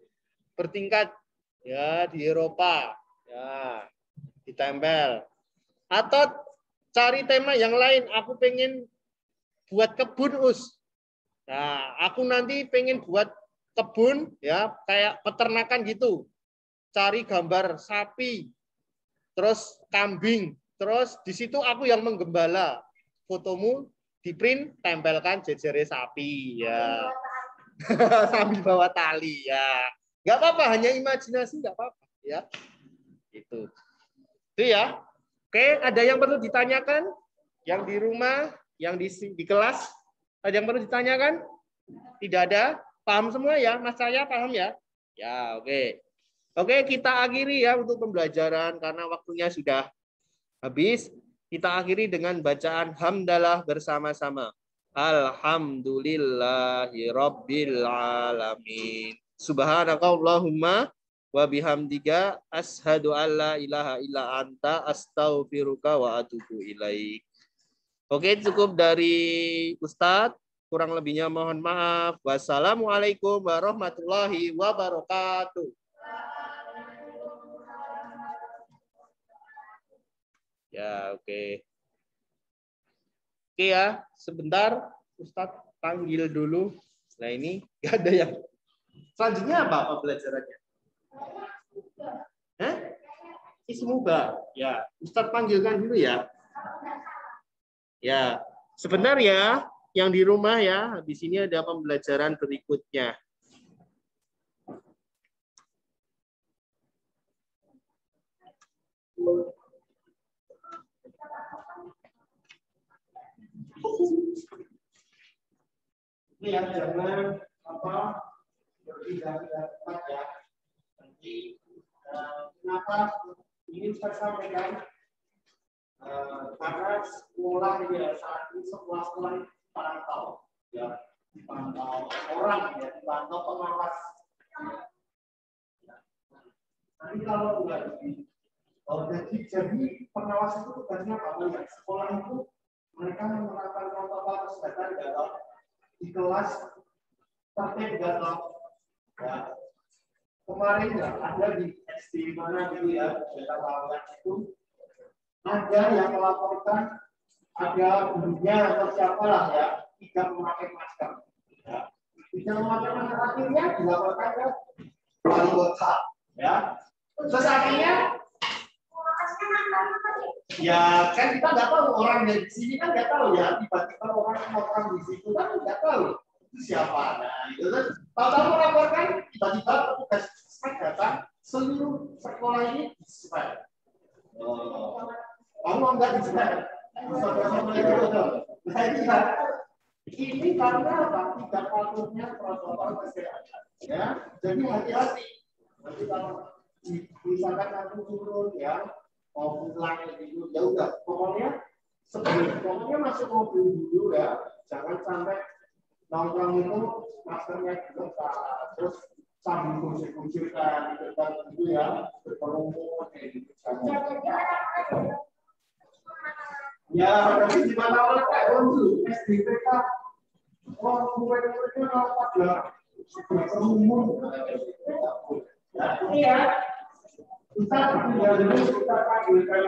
bertingkat ya di Eropa ya, ditempel. Atau cari tema yang lain, aku pengen buat kebun nah aku nanti pengen buat kebun ya kayak peternakan gitu, cari gambar sapi terus kambing, terus di situ aku yang menggembala, fotomu di print tempelkan jejernya sapi ya. Sambil bawa tali ya, nggak apa-apa, hanya imajinasi nggak apa-apa ya. Itu ya. Oke, ada yang perlu ditanyakan? Yang di rumah, yang di kelas, ada yang perlu ditanyakan? Tidak ada? Paham semua ya? Mas saya paham ya? Ya, oke. Oke, kita akhiri ya untuk pembelajaran karena waktunya sudah habis. Kita akhiri dengan bacaan hamdalah bersama-sama. Alhamdulillahirabbil alamin. Subhanakallahumma wa bihamdika asyhadu alla ilaha illa anta astaghfiruka wa atubu ilaik. Oke, cukup dari Ustadz. Kurang lebihnya mohon maaf. Wassalamualaikum warahmatullahi wabarakatuh. Ya, oke. Oke ya, sebentar Ustadz panggil dulu. Nah ini nggak ada yang. Selanjutnya apa pembelajarannya? Ismuba. Ya, Ustadz panggilkan dulu ya. Ya, sebentar ya. Yang di rumah ya, di sini ada pembelajaran berikutnya. Ini yang jangan apa berpindah-pindah ya. Nanti kenapa ini saya sampaikan karena sekolah ya saat ini sekolah-sekolah ini dipantau ya, dipantau orang ya, dipantau pengawas. Nanti kalau enggak jadi pengawas itu tugasnya apa? Sekolah itu mereka menerapkan protokol kesehatan di kelas tertib ya. Kemarin ya ada di SD mana gitu ya, daerah Lawan itu ada yang melaporkan ada gurunya atau siapalah ya tidak memakai masker. Ya. Tidak memakai masker akhirnya dilaporkan ke wali kota. Ya. Terus akhirnya ya kan kita nggak tahu, orang dari sini kan nggak tahu ya, tiba-tiba orang di situ kan nggak tahu itu siapa. Nah itu kan tahu-tahu melaporkan, tiba-tiba petugas datang, seluruh sekolah ini disebut. Kamu enggak disebut. Ini karena apa? Tidak patuhnya protokol kesehatan. Ya, jadi hati-hati. Nanti kalau misalkan aku turun ya, mau pulang gitu, ya udah. Pokoknya masuk mobil dulu ya, jangan sampai nongkrong itu maskernya dilepas, terus sambil kuncir-kuncirkan gitu ya, berkerumun kayak gitu. Ya, tapi di mana-mana kayak dulu SDPK, murid-muridnya kalau pada berkerumun, iya. Kita tinggal dulu kita panggilkan.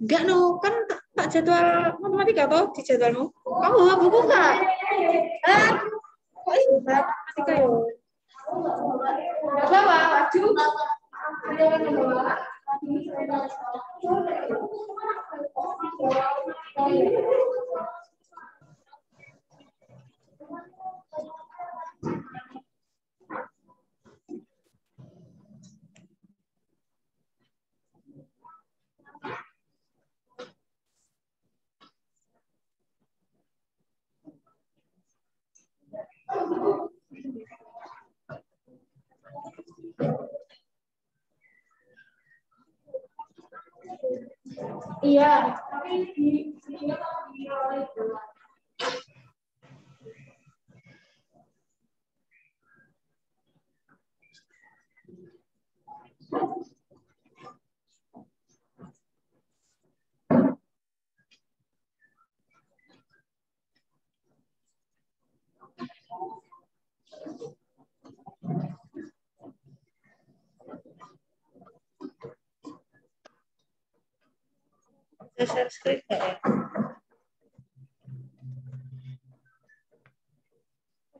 Enggak, no, kan tak jadwal matematika toh di jadwalmu. Kamu bawa buku enggak? Kok ini matematika ya? Bawa baju. Iya, tapi di share screen nggak ya?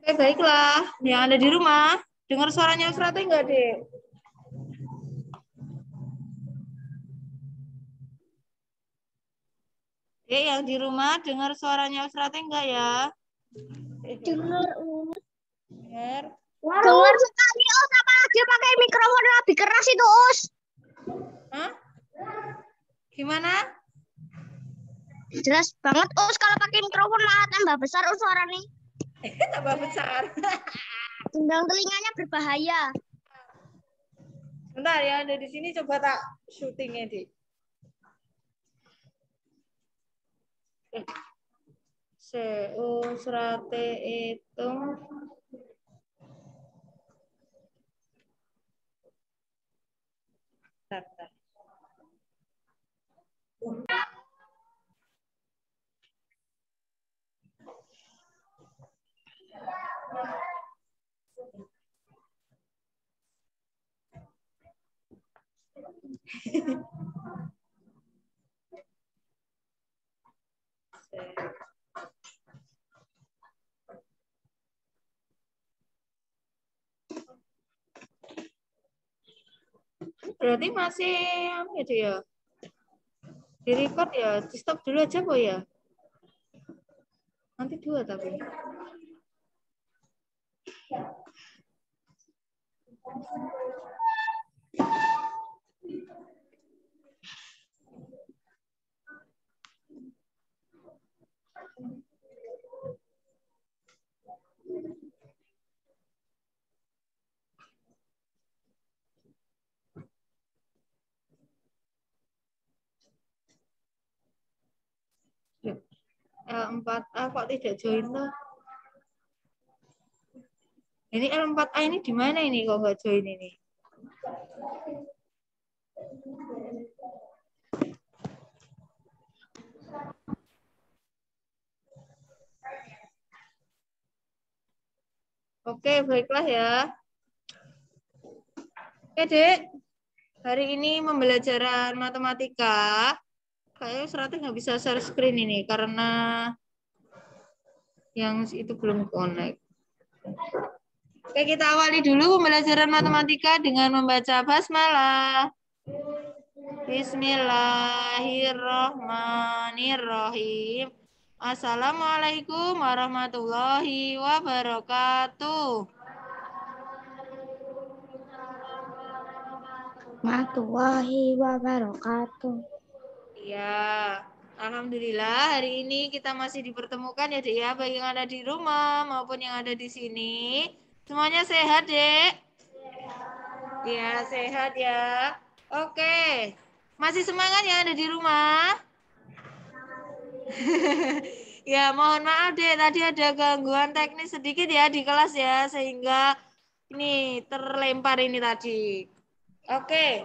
Oke, baiklah. Yang ada di rumah, dengar suaranya Usrati nggak, Dek? Yang di rumah, dengar suaranya Usrati nggak ya? Dengar. Dengar. Dengar sekali, Us. Apalagi pakai mikrofon lebih keras itu, Us. Hah? Gimana? Jelas banget, Us. Kalau pakai mikrofon malah tambah besar, Us, suaranya. Tambah besar. Gendang telinganya berbahaya. Bentar ya, ada di sini coba tak syutingnya, Dik. Usrati itu bentar. Berarti masih gitu ya? Di record ya, di stop dulu aja kok ya. Nanti 2 tapi. L4A kok tidak join tuh? Ini L4A ini di mana ini kok nggak join ini? Oke, baiklah ya. Oke, Dek. Hari ini pembelajaran matematika. Kayaknya seratnya nggak bisa share screen ini karena yang itu belum connect. Oke, kita awali dulu pembelajaran matematika dengan membaca basmalah. Bismillahirrahmanirrahim. Assalamualaikum warahmatullahi wabarakatuh. Warahmatullahi wabarakatuh. Ya, alhamdulillah hari ini kita masih dipertemukan ya, Dek ya, baik yang ada di rumah maupun yang ada di sini. Semuanya sehat, Dek? Ya, sehat ya. Oke. Masih semangat yang ada di rumah? Ya, mohon maaf, Dek, tadi ada gangguan teknis sedikit ya di kelas ya, sehingga ini terlempar ini tadi. Oke.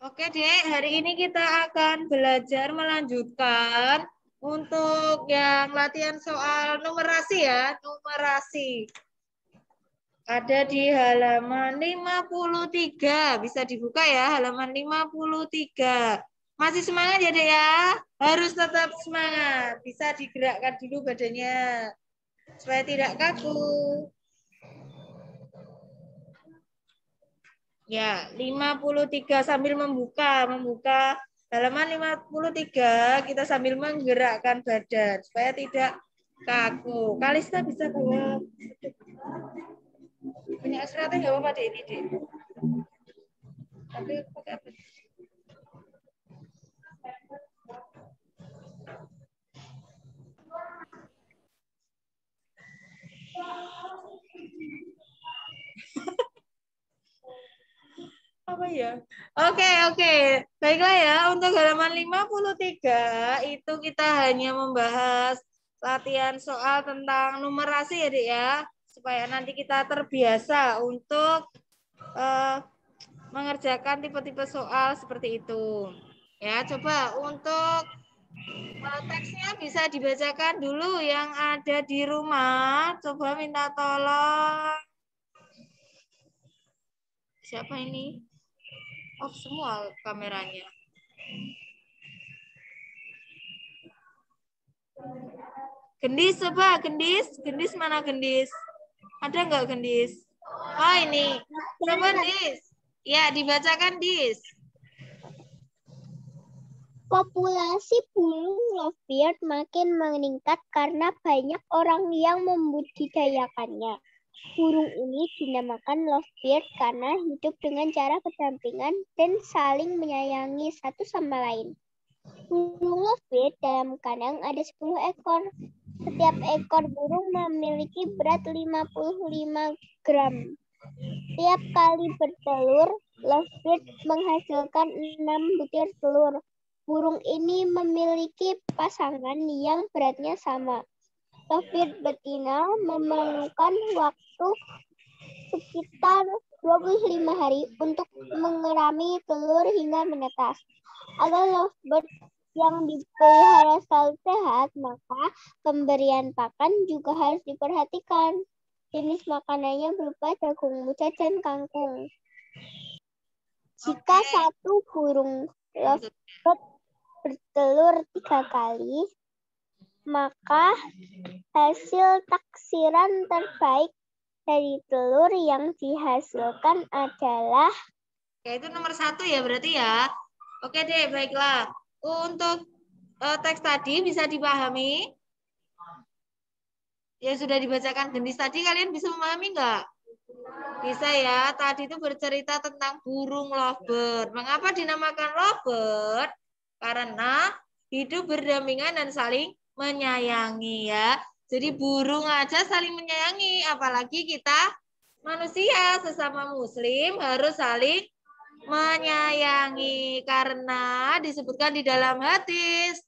Oke, Dek, hari ini kita akan belajar melanjutkan untuk yang latihan soal numerasi ya, numerasi. Ada di halaman 53, bisa dibuka ya, halaman 53. Masih semangat ya, Dek ya? Harus tetap semangat, bisa digerakkan dulu badannya, supaya tidak kaku. Ya, 53 sambil membuka halaman 53 kita sambil menggerakkan badan supaya tidak kaku. Kalista bisa bawa punya suratnya nggak apa-apa deh ini deh. Tapi pakai apa? Apa ya? Oke. Baiklah ya, untuk halaman 53 itu kita hanya membahas latihan soal tentang numerasi ya, Dek ya. Supaya nanti kita terbiasa untuk mengerjakan tipe-tipe soal seperti itu. Ya, coba untuk teksnya bisa dibacakan dulu yang ada di rumah. Coba minta tolong. Siapa ini? Off semua kameranya. Gendis coba, Gendis mana Gendis? Ada nggak Gendis? Oh ini, coba Gendis. Ya dibacakan Dis. Populasi burung lovebird makin meningkat karena banyak orang yang membudidayakannya. Burung ini dinamakan lovebird karena hidup dengan cara berdampingan dan saling menyayangi satu sama lain. Burung lovebird dalam kandang ada 10 ekor. Setiap ekor burung memiliki berat 55 gram. Tiap kali bertelur, lovebird menghasilkan 6 butir telur. Burung ini memiliki pasangan yang beratnya sama. Lovebird betina memerlukan waktu sekitar 25 hari untuk mengerami telur hingga menetas. Agar lovebird yang dipelihara selalu sehat, maka pemberian pakan juga harus diperhatikan. Jenis makanannya berupa jagung muda dan kangkung. Jika satu burung lovebird bertelur 3 kali, maka hasil taksiran terbaik dari telur yang dihasilkan adalah... Ya, itu nomor 1 ya berarti ya. Oke deh, baiklah. Untuk teks tadi bisa dipahami? Ya sudah dibacakan gendis tadi, kalian bisa memahami nggak? Bisa ya. Tadi itu bercerita tentang burung lovebird. Mengapa dinamakan lovebird? Karena hidup berdampingan dan saling menyayangi ya. Jadi burung aja saling menyayangi, apalagi kita manusia sesama muslim harus saling menyayangi, karena disebutkan di dalam hadis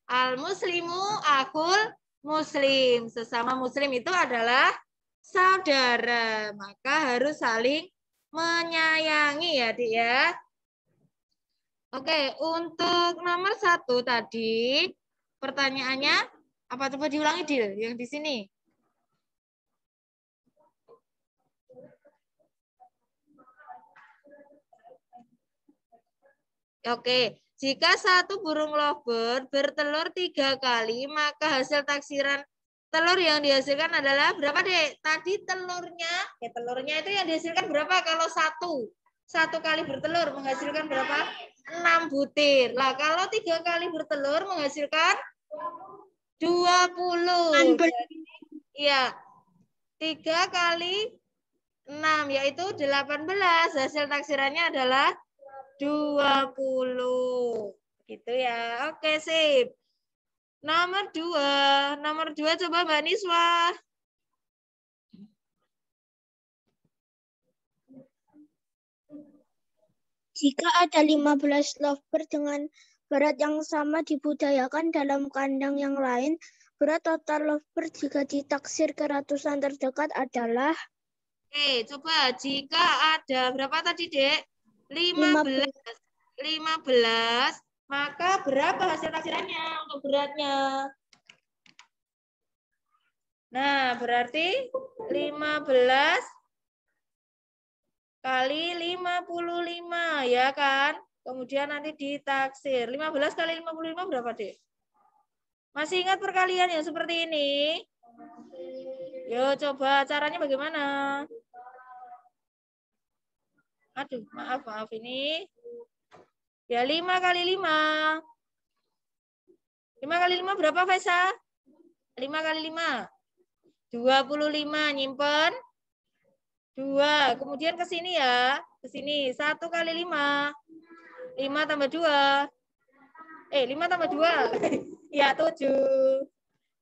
al muslimu akul muslim, sesama muslim itu adalah saudara, maka harus saling menyayangi ya Dik ya. Oke, untuk nomor 1 tadi pertanyaannya apa, coba diulangi Dil yang di sini. Oke, jika satu burung lovebird bertelur 3 kali, maka hasil taksiran telur yang dihasilkan adalah berapa, Dek? Tadi telurnya itu yang dihasilkan berapa kalau satu kali bertelur menghasilkan berapa? 6 butir. Lah, kalau 3 kali bertelur menghasilkan 20. Iya. 3 kali 6 yaitu 18. Hasil taksirannya adalah 20. Gitu ya. Oke, sip. Nomor 2 coba Mbak Niswa. Jika ada 15 lovebird dengan berat yang sama dibudidayakan dalam kandang yang lain, berat total lovebird jika ditaksir ke ratusan terdekat adalah... Oke, coba jika ada berapa tadi, Dek? 15. Maka berapa hasil taksirannya untuk beratnya? Nah, berarti 15 kali 55 ya kan? Kemudian nanti ditaksir. 15 kali 55 berapa, Dek? Masih ingat perkalian yang seperti ini? Yo, coba caranya bagaimana? Aduh, maaf ini. Ya, 5 kali 5. 5 kali 5 berapa, Faisa? 5 kali 5. 25, nyimpen. 2. Kemudian ke sini ya. Ke sini. 1 kali 5. 5 tambah 2. 5 tambah 2. Ya, 7.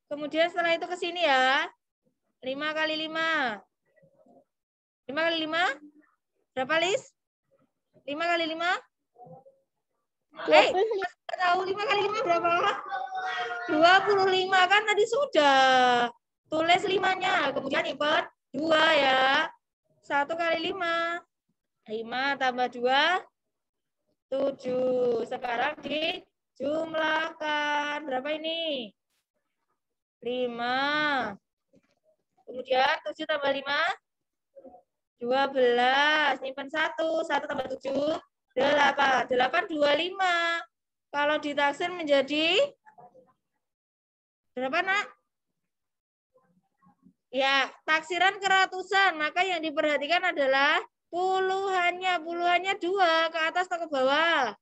Kemudian setelah itu ke sini ya. 5 kali 5. 5 kali 5. Berapa, Lis? 5 kali 5? Tahu 5 kali 5 berapa? 25 kan tadi sudah. Tulis 5-nya, kemudian nyimpen 2 ya. 1 kali 5. 5 tambah 2, 7. Sekarang dijumlahkan. Berapa ini? 5. Kemudian 7 tambah 5, 12. Nyimpen 1. 1 tambah 7, 8. 8, 25. Kalau ditaksir menjadi berapa, Nak? Ya, taksiran ke ratusan. Maka yang diperhatikan adalah puluhannya. Puluhannya 2, ke atas atau ke bawah?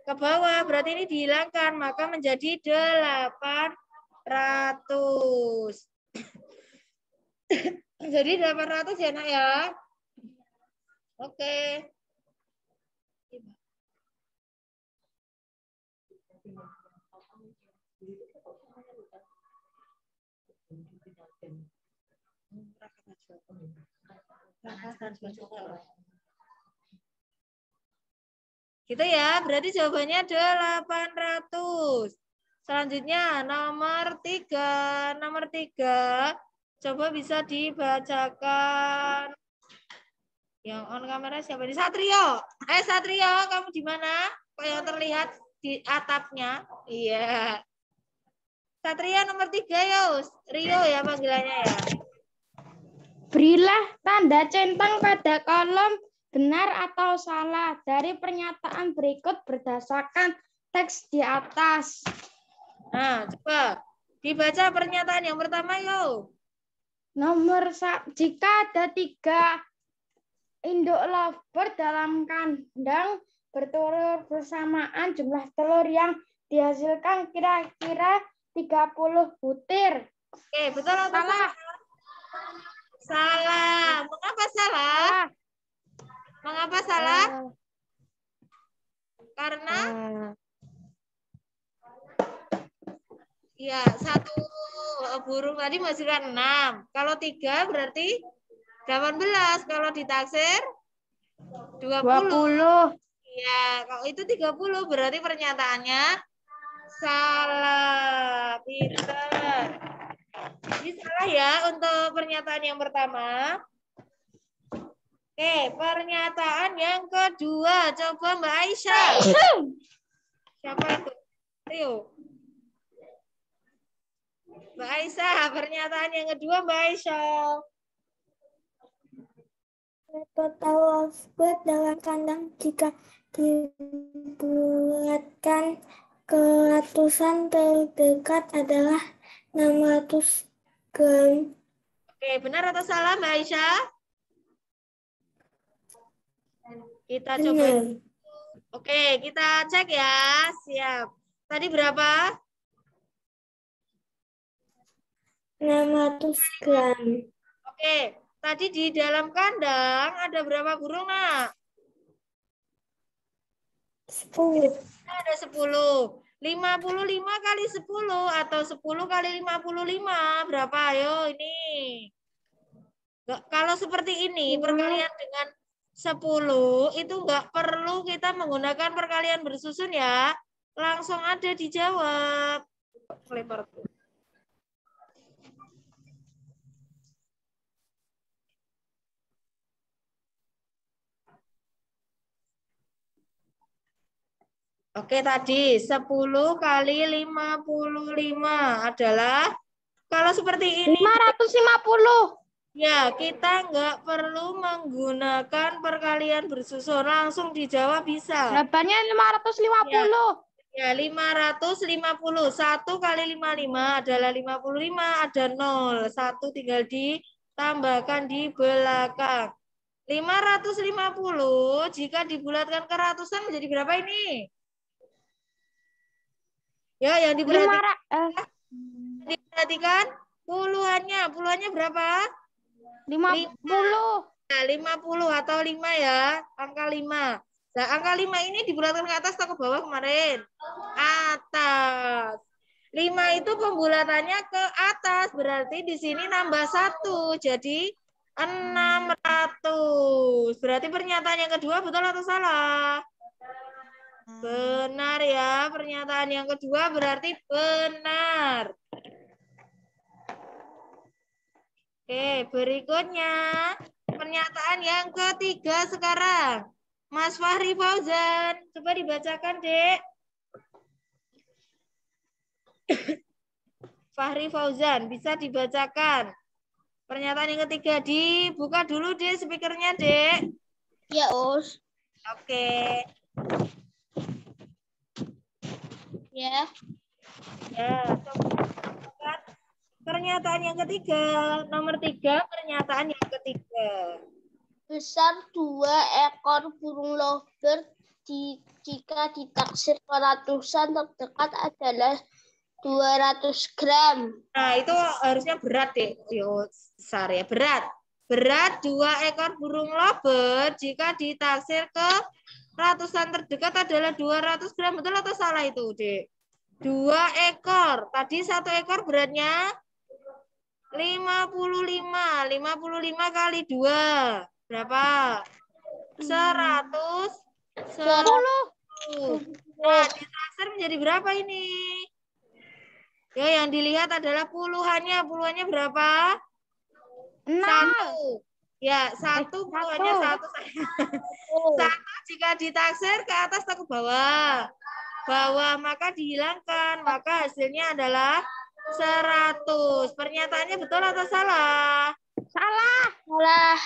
Ke bawah, berarti ini dihilangkan. Maka menjadi 800. Jadi 800 ya, Nak ya. Oke. Gitu ya, berarti jawabannya adalah 800. Selanjutnya nomor 3. Nomor 3, coba bisa dibacakan. Yang on kamera siapa ini? Satrio. Satrio, kamu di mana? Kok yang terlihat di atapnya. Iya. Satria nomor 3 ya, Rio ya panggilannya ya. Berilah tanda centang pada kolom benar atau salah dari pernyataan berikut berdasarkan teks di atas. Nah, coba dibaca pernyataan yang pertama yuk. Jika ada 3 induk lovebird dalam kandang bertelur bersamaan, jumlah telur yang dihasilkan kira-kira 30 butir. Oke, betul atau salah? Salah. Mengapa salah? Mengapa salah? Karena ya, 1 burung tadi menghasilkan 6. Kalau 3 berarti 18. Kalau ditaksir 20. Ya, kalau itu 30 berarti pernyataannya salah. Pinter. Ini salah ya untuk pernyataan yang pertama. Oke, pernyataan yang kedua. Coba Mbak Aisyah. Siapa itu? Ayo. Mbak Aisyah, pernyataan yang kedua Mbak Aisyah. Total lovebird dalam kandang jika dibulatkan ke ratusan terdekat adalah 600 gram. Oke, benar atau salah Mbak Aisyah? Kita coba. Oke, kita cek ya. Siap. Tadi berapa? 600 gram. Oke, tadi di dalam kandang ada berapa burung, Nak? 10. Ada 10. 55 kali 10 atau 10 kali 55 berapa? Ayo ini. Kalau seperti ini perkalian dengan 10 itu nggak perlu kita menggunakan perkalian bersusun ya. Langsung ada dijawab. Lebar tuh. Oke, tadi 10 kali 55 adalah kalau seperti ini 550. ya, kita nggak perlu menggunakan perkalian bersusun, langsung dijawab bisa. Jawabannya 550. Ya, 550. 1 kali 55 adalah 55, ada 0. 1 tinggal ditambahkan di belakang. 550 jika dibulatkan ke ratusan menjadi berapa ini? Ya, yang diperhatikan puluhannya. Puluhannya berapa? 50. Nah, 50 atau 5 ya. Angka 5. Nah, angka 5 ini dibulatkan ke atas atau ke bawah kemarin? Atas. 5 itu pembulatannya ke atas. Berarti di sini nambah 1. Jadi 600. Berarti pernyataan yang kedua betul atau salah? Benar ya, pernyataan yang kedua berarti benar. Oke, berikutnya pernyataan yang ketiga sekarang. Mas Fahri Fauzan, coba dibacakan, Dek. Fahri Fauzan, bisa dibacakan. Pernyataan yang ketiga, dibuka dulu, Dek, speakernya, Dek. Ya, Us. Oke. Ya. Ya, coba pernyataan yang ketiga. Nomor 3, pernyataan yang ketiga. Besar 2 ekor burung lovebird jika ditaksir ke ratusan terdekat adalah 200 gram. Nah, itu harusnya berat deh. Yo, besar ya, berat. Berat 2 ekor burung lovebird jika ditaksir ke ratusan terdekat adalah 200 gram. Betul atau salah itu, Dek? 2 ekor. Tadi 1 ekor beratnya 55. 55 kali 2. Berapa? 110. Nah, ditaksir menjadi berapa ini? Ya, yang dilihat adalah puluhannya. Puluhannya berapa? 6. 1. Ya, 1 puluhannya 1. 1 jika ditaksir ke atas atau ke bawah? bawah, maka dihilangkan. Maka hasilnya adalah 100. Pernyataannya betul atau salah? Salah. Salah.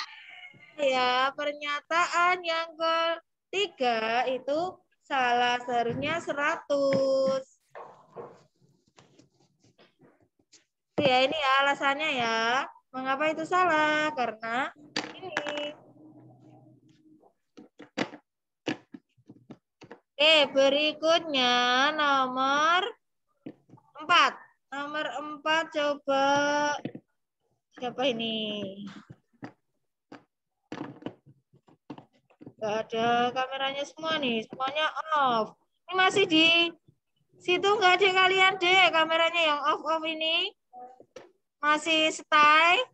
Ya, pernyataan yang ketiga itu salah. Seharusnya 100. Ya, ini ya alasannya ya. Mengapa itu salah? Karena ini. Oke, berikutnya nomor 4. Nomor 4 coba siapa ini? Gak ada kameranya semua nih, semuanya off. Ini masih di situ nggak ada kalian deh kameranya yang off ini. Masih stay.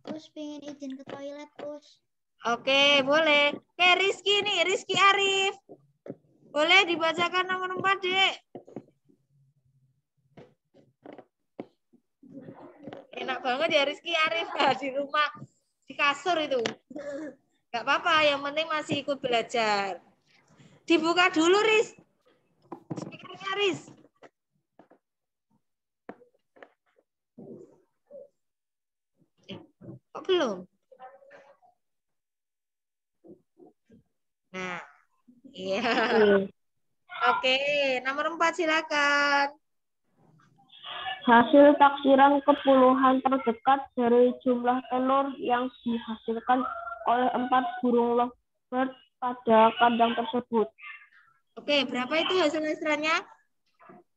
Us pengen izin ke toilet, Us. Oke, boleh. Oke, Rizky nih, Rizky Arif. Boleh dibacakan nomor 4, Dek. Enak banget ya Rizky Arif di rumah, di kasur itu. Gak apa-apa, yang penting masih ikut belajar. Dibuka dulu, Riz. Speakernya, Riz. Kok belum? Nah, iya. Oke, nomor 4 silakan. Hasil taksiran kepuluhan terdekat dari jumlah telur yang dihasilkan oleh 4 burung lovebird pada kandang tersebut. Oke, berapa itu hasil taksirannya?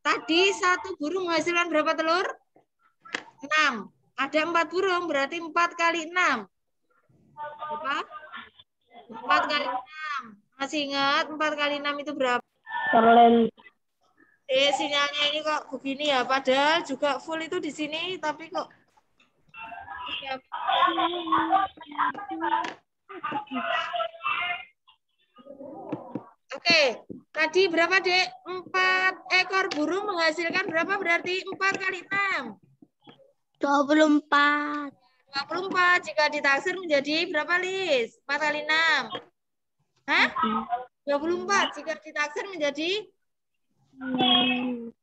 Tadi satu burung menghasilkan berapa telur? 6. Ada 4 burung, berarti 4 kali 6. Berapa? 4 kali 6. Masih ingat 4 kali 6 itu berapa? Terlempar. Sinyalnya ini kok begini ya, padahal juga full itu di sini, tapi kok Oke, tadi berapa, Dek? 4 ekor burung menghasilkan berapa berarti 4 kali 6? 24. 24 jika ditaksir menjadi berapa, Lis? 4 kali 6. Hah? 24 jika ditaksir menjadi 20.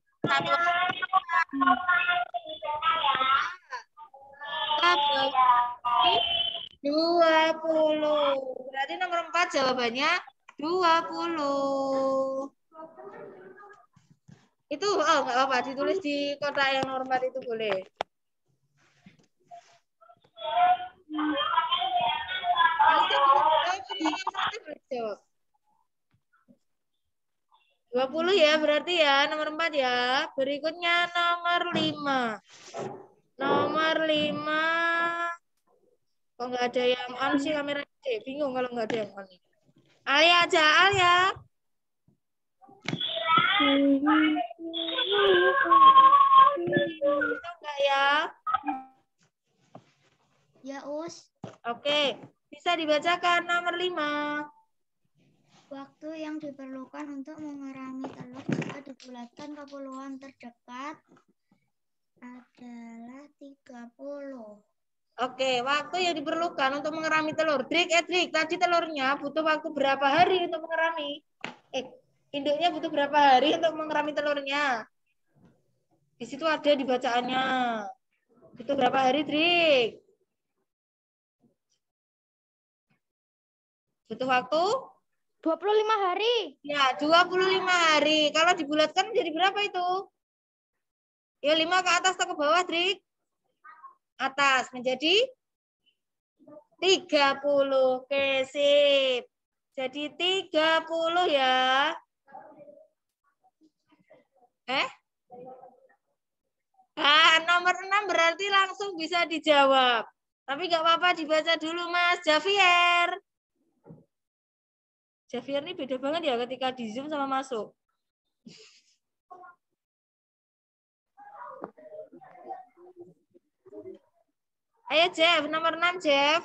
Berarti nomor 4 jawabannya 20. Itu nggak apa-apa, ditulis di kotak yang nomor 4 itu boleh. Jawab. 20 ya berarti ya, nomor 4 ya. Berikutnya nomor 5. Nomor 5. Kok nggak ada yang on sih kameranya? Bingung kalau nggak ada yang on. Alia aja, Alia. Itu enggak ya? Ya, Us. Oke, bisa dibacakan nomor 5. Waktu yang diperlukan untuk mengerami telur jika dibulatkan ke puluhan terdekat adalah 30. Oke, waktu yang diperlukan untuk mengerami telur. Drik, tadi telurnya butuh waktu berapa hari untuk mengerami? Induknya butuh berapa hari untuk mengerami telurnya? Di situ ada di bacaannya. Butuh berapa hari, Drik? Butuh waktu? 25 hari. Ya, 25 hari. Kalau dibulatkan menjadi berapa itu? Ya, 5 ke atas atau ke bawah, Drik? Atas. Menjadi 30. Oke, sip. Jadi 30 ya. Nomor 6 berarti langsung bisa dijawab. Tapi nggak apa-apa dibaca dulu, Mas Javier. Javier ini beda banget ya ketika di Zoom sama masuk. Ayo Jeff, nomor 6 Jeff.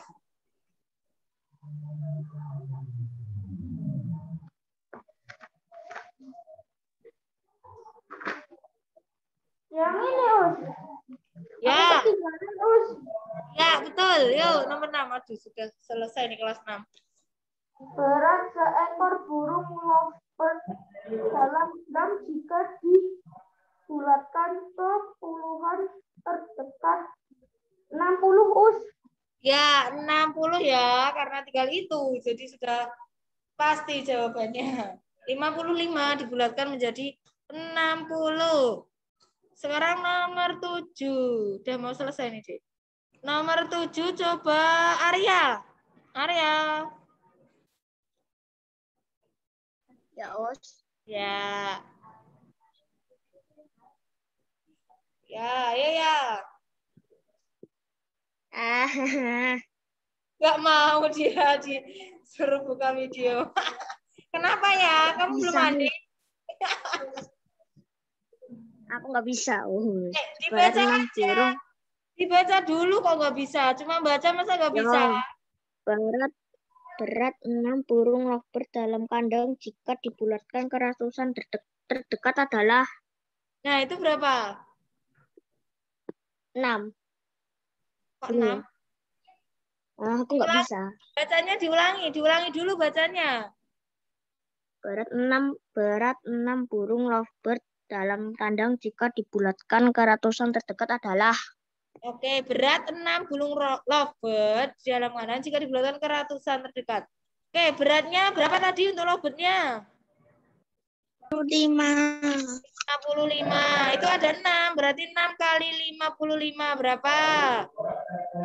Yang ini, Us. Ya. Us. Ya, betul. Yuk, nomor 6. Aduh, sudah selesai nih kelas 6. Berat seekor burung lovebird dalam gram jika dibulatkan ke puluhan terdekat 60 us. Ya, 60 ya, karena tinggal itu. Jadi sudah pasti jawabannya. 55 dibulatkan menjadi 60. Sekarang nomor 7. Udah mau selesai nih, Dek. Nomor 7 coba Arya. Arya. Ya, Os. Ya. Ya, ya. Nggak mau dia disuruh buka video. Kenapa ya? Kamu belum Bisa. mandi? Aku nggak bisa. Dibaca Berat 6 aja. burung. Dibaca dulu kok nggak bisa. Cuma baca masa nggak Ya, bisa? berat 6 burung lovebird dalam kandang jika dibulatkan ke ratusan terdekat adalah Nah, itu berapa? 6. Kok 6? Aku nggak bisa. Bacanya diulangi dulu bacanya. Berat 6 burung lovebird dalam kandang jika dibulatkan ke ratusan terdekat adalah Oke, berat 6 burung lovebird di dalam kandang jika dibulatkan ke ratusan terdekat. Oke, beratnya berapa tadi untuk lovebirdnya? 5. 55. Itu ada 6, berarti 6 kali 55 berapa?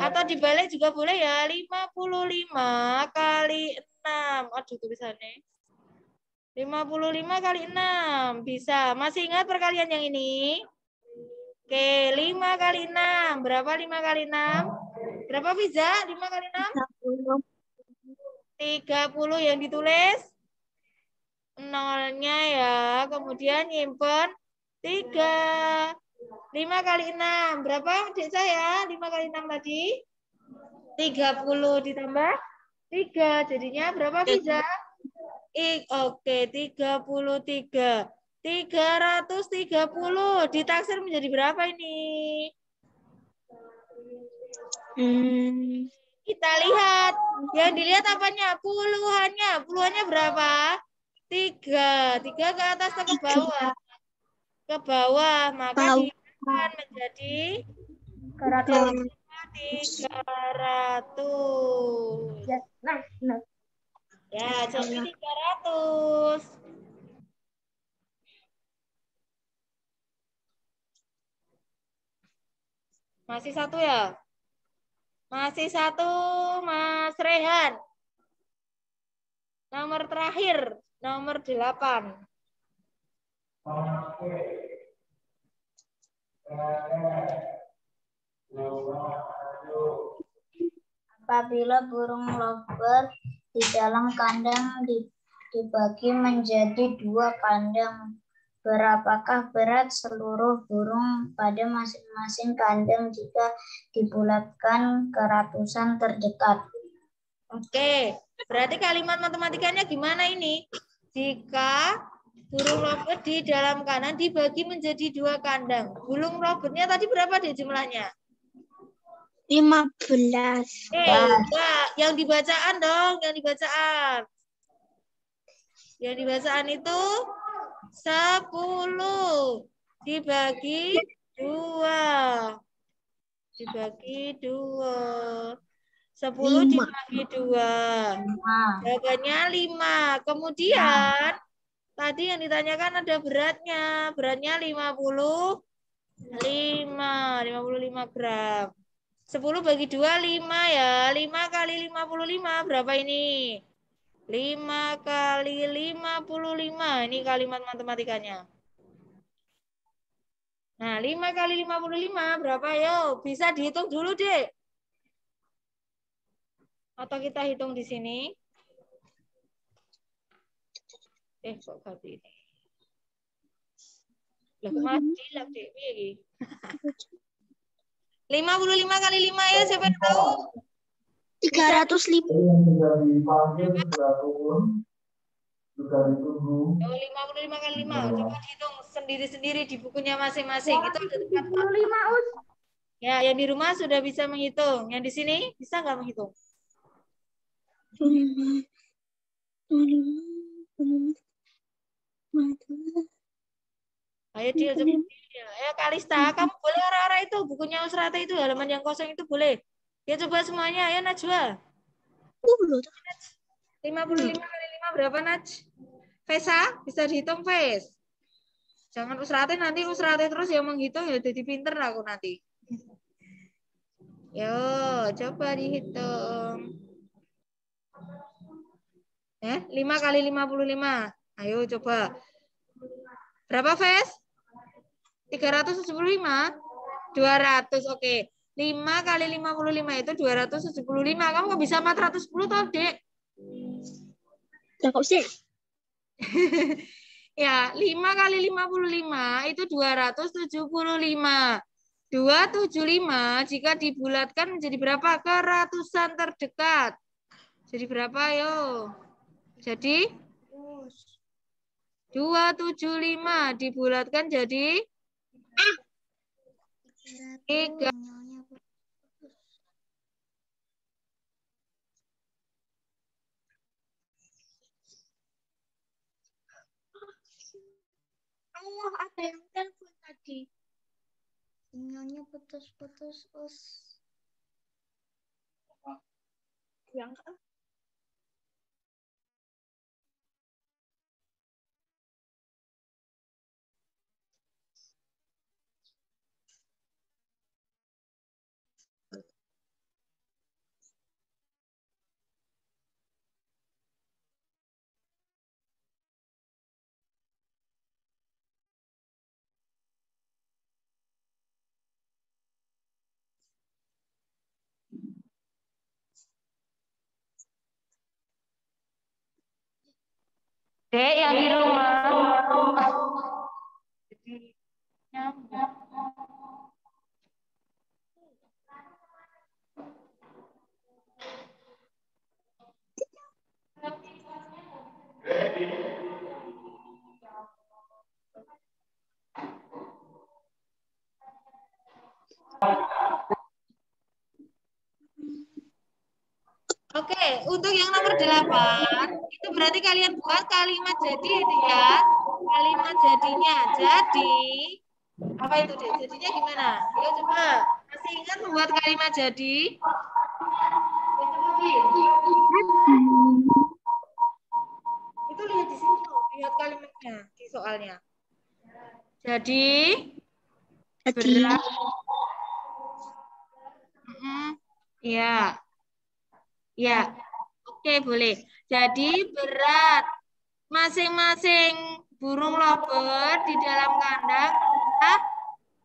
Atau dibalik juga boleh ya, 55 kali 6. Aduh, tulisannya. 55 kali 6. Bisa. Masih ingat perkalian yang ini? Oke, 5 kali 6. Berapa 5 kali 6? Berapa bisa? 5 kali 6? 30 yang ditulis. Nolnya ya. Kemudian nyimpen 3. 5 kali 6. Berapa adik saya? 5 kali 6 tadi? 30 ditambah 3. Jadinya berapa bisa? Oke, 33. 330 ditaksir menjadi berapa ini? Kita lihat. Yang dilihat apanya? Puluhannya. Puluhannya berapa? 3. 3 ke atas atau ke bawah? Ke bawah. Maka dihilangkan menjadi 300. Ya, jadi 300. Masih satu ya? Masih satu, Mas Rehan. Nomor terakhir, nomor 8. Apabila burung lovebird di dalam kandang dibagi menjadi 2 kandang, berapakah berat seluruh burung pada masing-masing kandang jika dibulatkan ke ratusan terdekat? Oke, berarti kalimat matematikanya gimana ini? Jika burung lovebird di dalam kandang dibagi menjadi 2 kandang. Burung lovebird-nya tadi berapa deh jumlahnya? 15. Enggak, yang dibacaan dong, yang dibacaan. Yang dibacaan itu 10 dibagi 2. Dibagi 2. 10 dibagi 2. Jawabannya 5. Kemudian tadi yang ditanyakan ada beratnya. Beratnya 55 gram. 10 bagi 2, 5 ya. 5 kali 55, berapa ini? 5 kali 55. Ini kalimat matematikanya. Nah, 5 kali 55, berapa? Yo, bisa dihitung dulu, Dek. Atau kita hitung di sini? Kok ganti ini? Lah, malah dilap, Dek. Piye iki? 55 kali 5 ya, siapa yang tahu? 305. Oh, 55 kali 5. Coba dihitung sendiri-sendiri di bukunya masing-masing. Itu ada tempat 75 us. Ya, yang di rumah sudah bisa menghitung. Yang di sini bisa nggak menghitung? Ayo Dil, cepet. Ayo Kalista, kamu boleh arah-arah itu bukunya Usrata itu halaman yang kosong itu boleh. Ya coba semuanya, ayo Najwa. 55 kali 5 berapa Naj? Vesa, bisa dihitung Ves. Jangan Usrate nanti Usrate terus yang menghitung ya jadi pinter aku nanti. Yo, coba dihitung. 5 kali 55. Ayo coba. Berapa Ves? 375? 200, oke. 5 kali 55 itu 275. Kamu kok bisa 410 toh, Dek? Cakep sih. Ya, 5 kali 55 itu 275. 275 jika dibulatkan menjadi berapa? Keratusan terdekat. Jadi berapa, yo? Jadi 275 dibulatkan jadi 3. Allah, ada yang telepon tadi. Sinyalnya putus-putus, Us. Yang Dek yang di rumah. Oke, untuk yang nomor 8, itu berarti kalian buat kalimat jadi itu ya. Kalimat jadinya. Jadi, apa itu deh? Jadinya gimana? Ayo coba. Masih ingat membuat kalimat jadi? Itu lihat di sini loh, lihat kalimatnya di soalnya. Jadi, berat. Ya. Ya, oke boleh. Jadi berat masing-masing burung lovebird di dalam kandang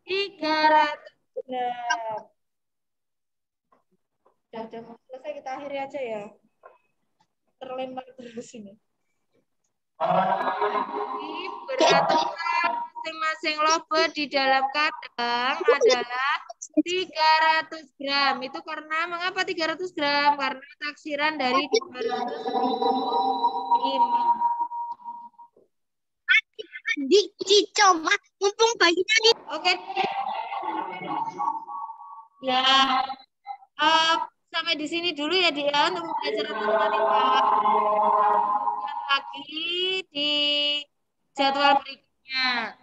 300 gram. Udah mau selesai, kita akhiri aja ya. Terlempar terus ini. Berat masing-masing lovebird di dalam kandang adalah 300 gram. Itu karena, mengapa 300 gram? Karena taksiran dari 205. Coba mumpung bayinya di. Oke. Ya. Sampai di sini dulu ya dia untuk pembelajaran matematika. Lagi di jadwal berikutnya.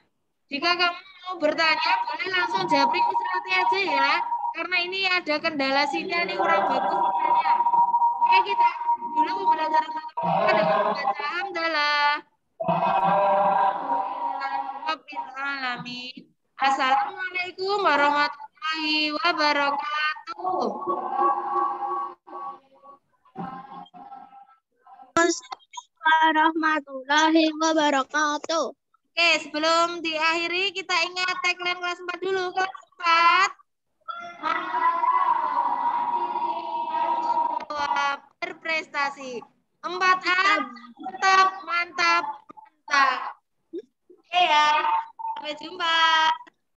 Jika kamu mau bertanya, boleh langsung japri Usrati aja ya. Karena ini ada kendala sinyal nih, kurang bagus sinyalnya. Oke, kita dulu pembelajaran matematika dengan membaca hamdalah. Alamin. Assalamualaikum warahmatullahi wabarakatuh. Warahmatullahi wabarakatuh. Oke, sebelum diakhiri kita ingat tagline kelas 4 dulu. Kelas 4 berprestasi. 4A tetap mantap. Oke ya. Sampai jumpa.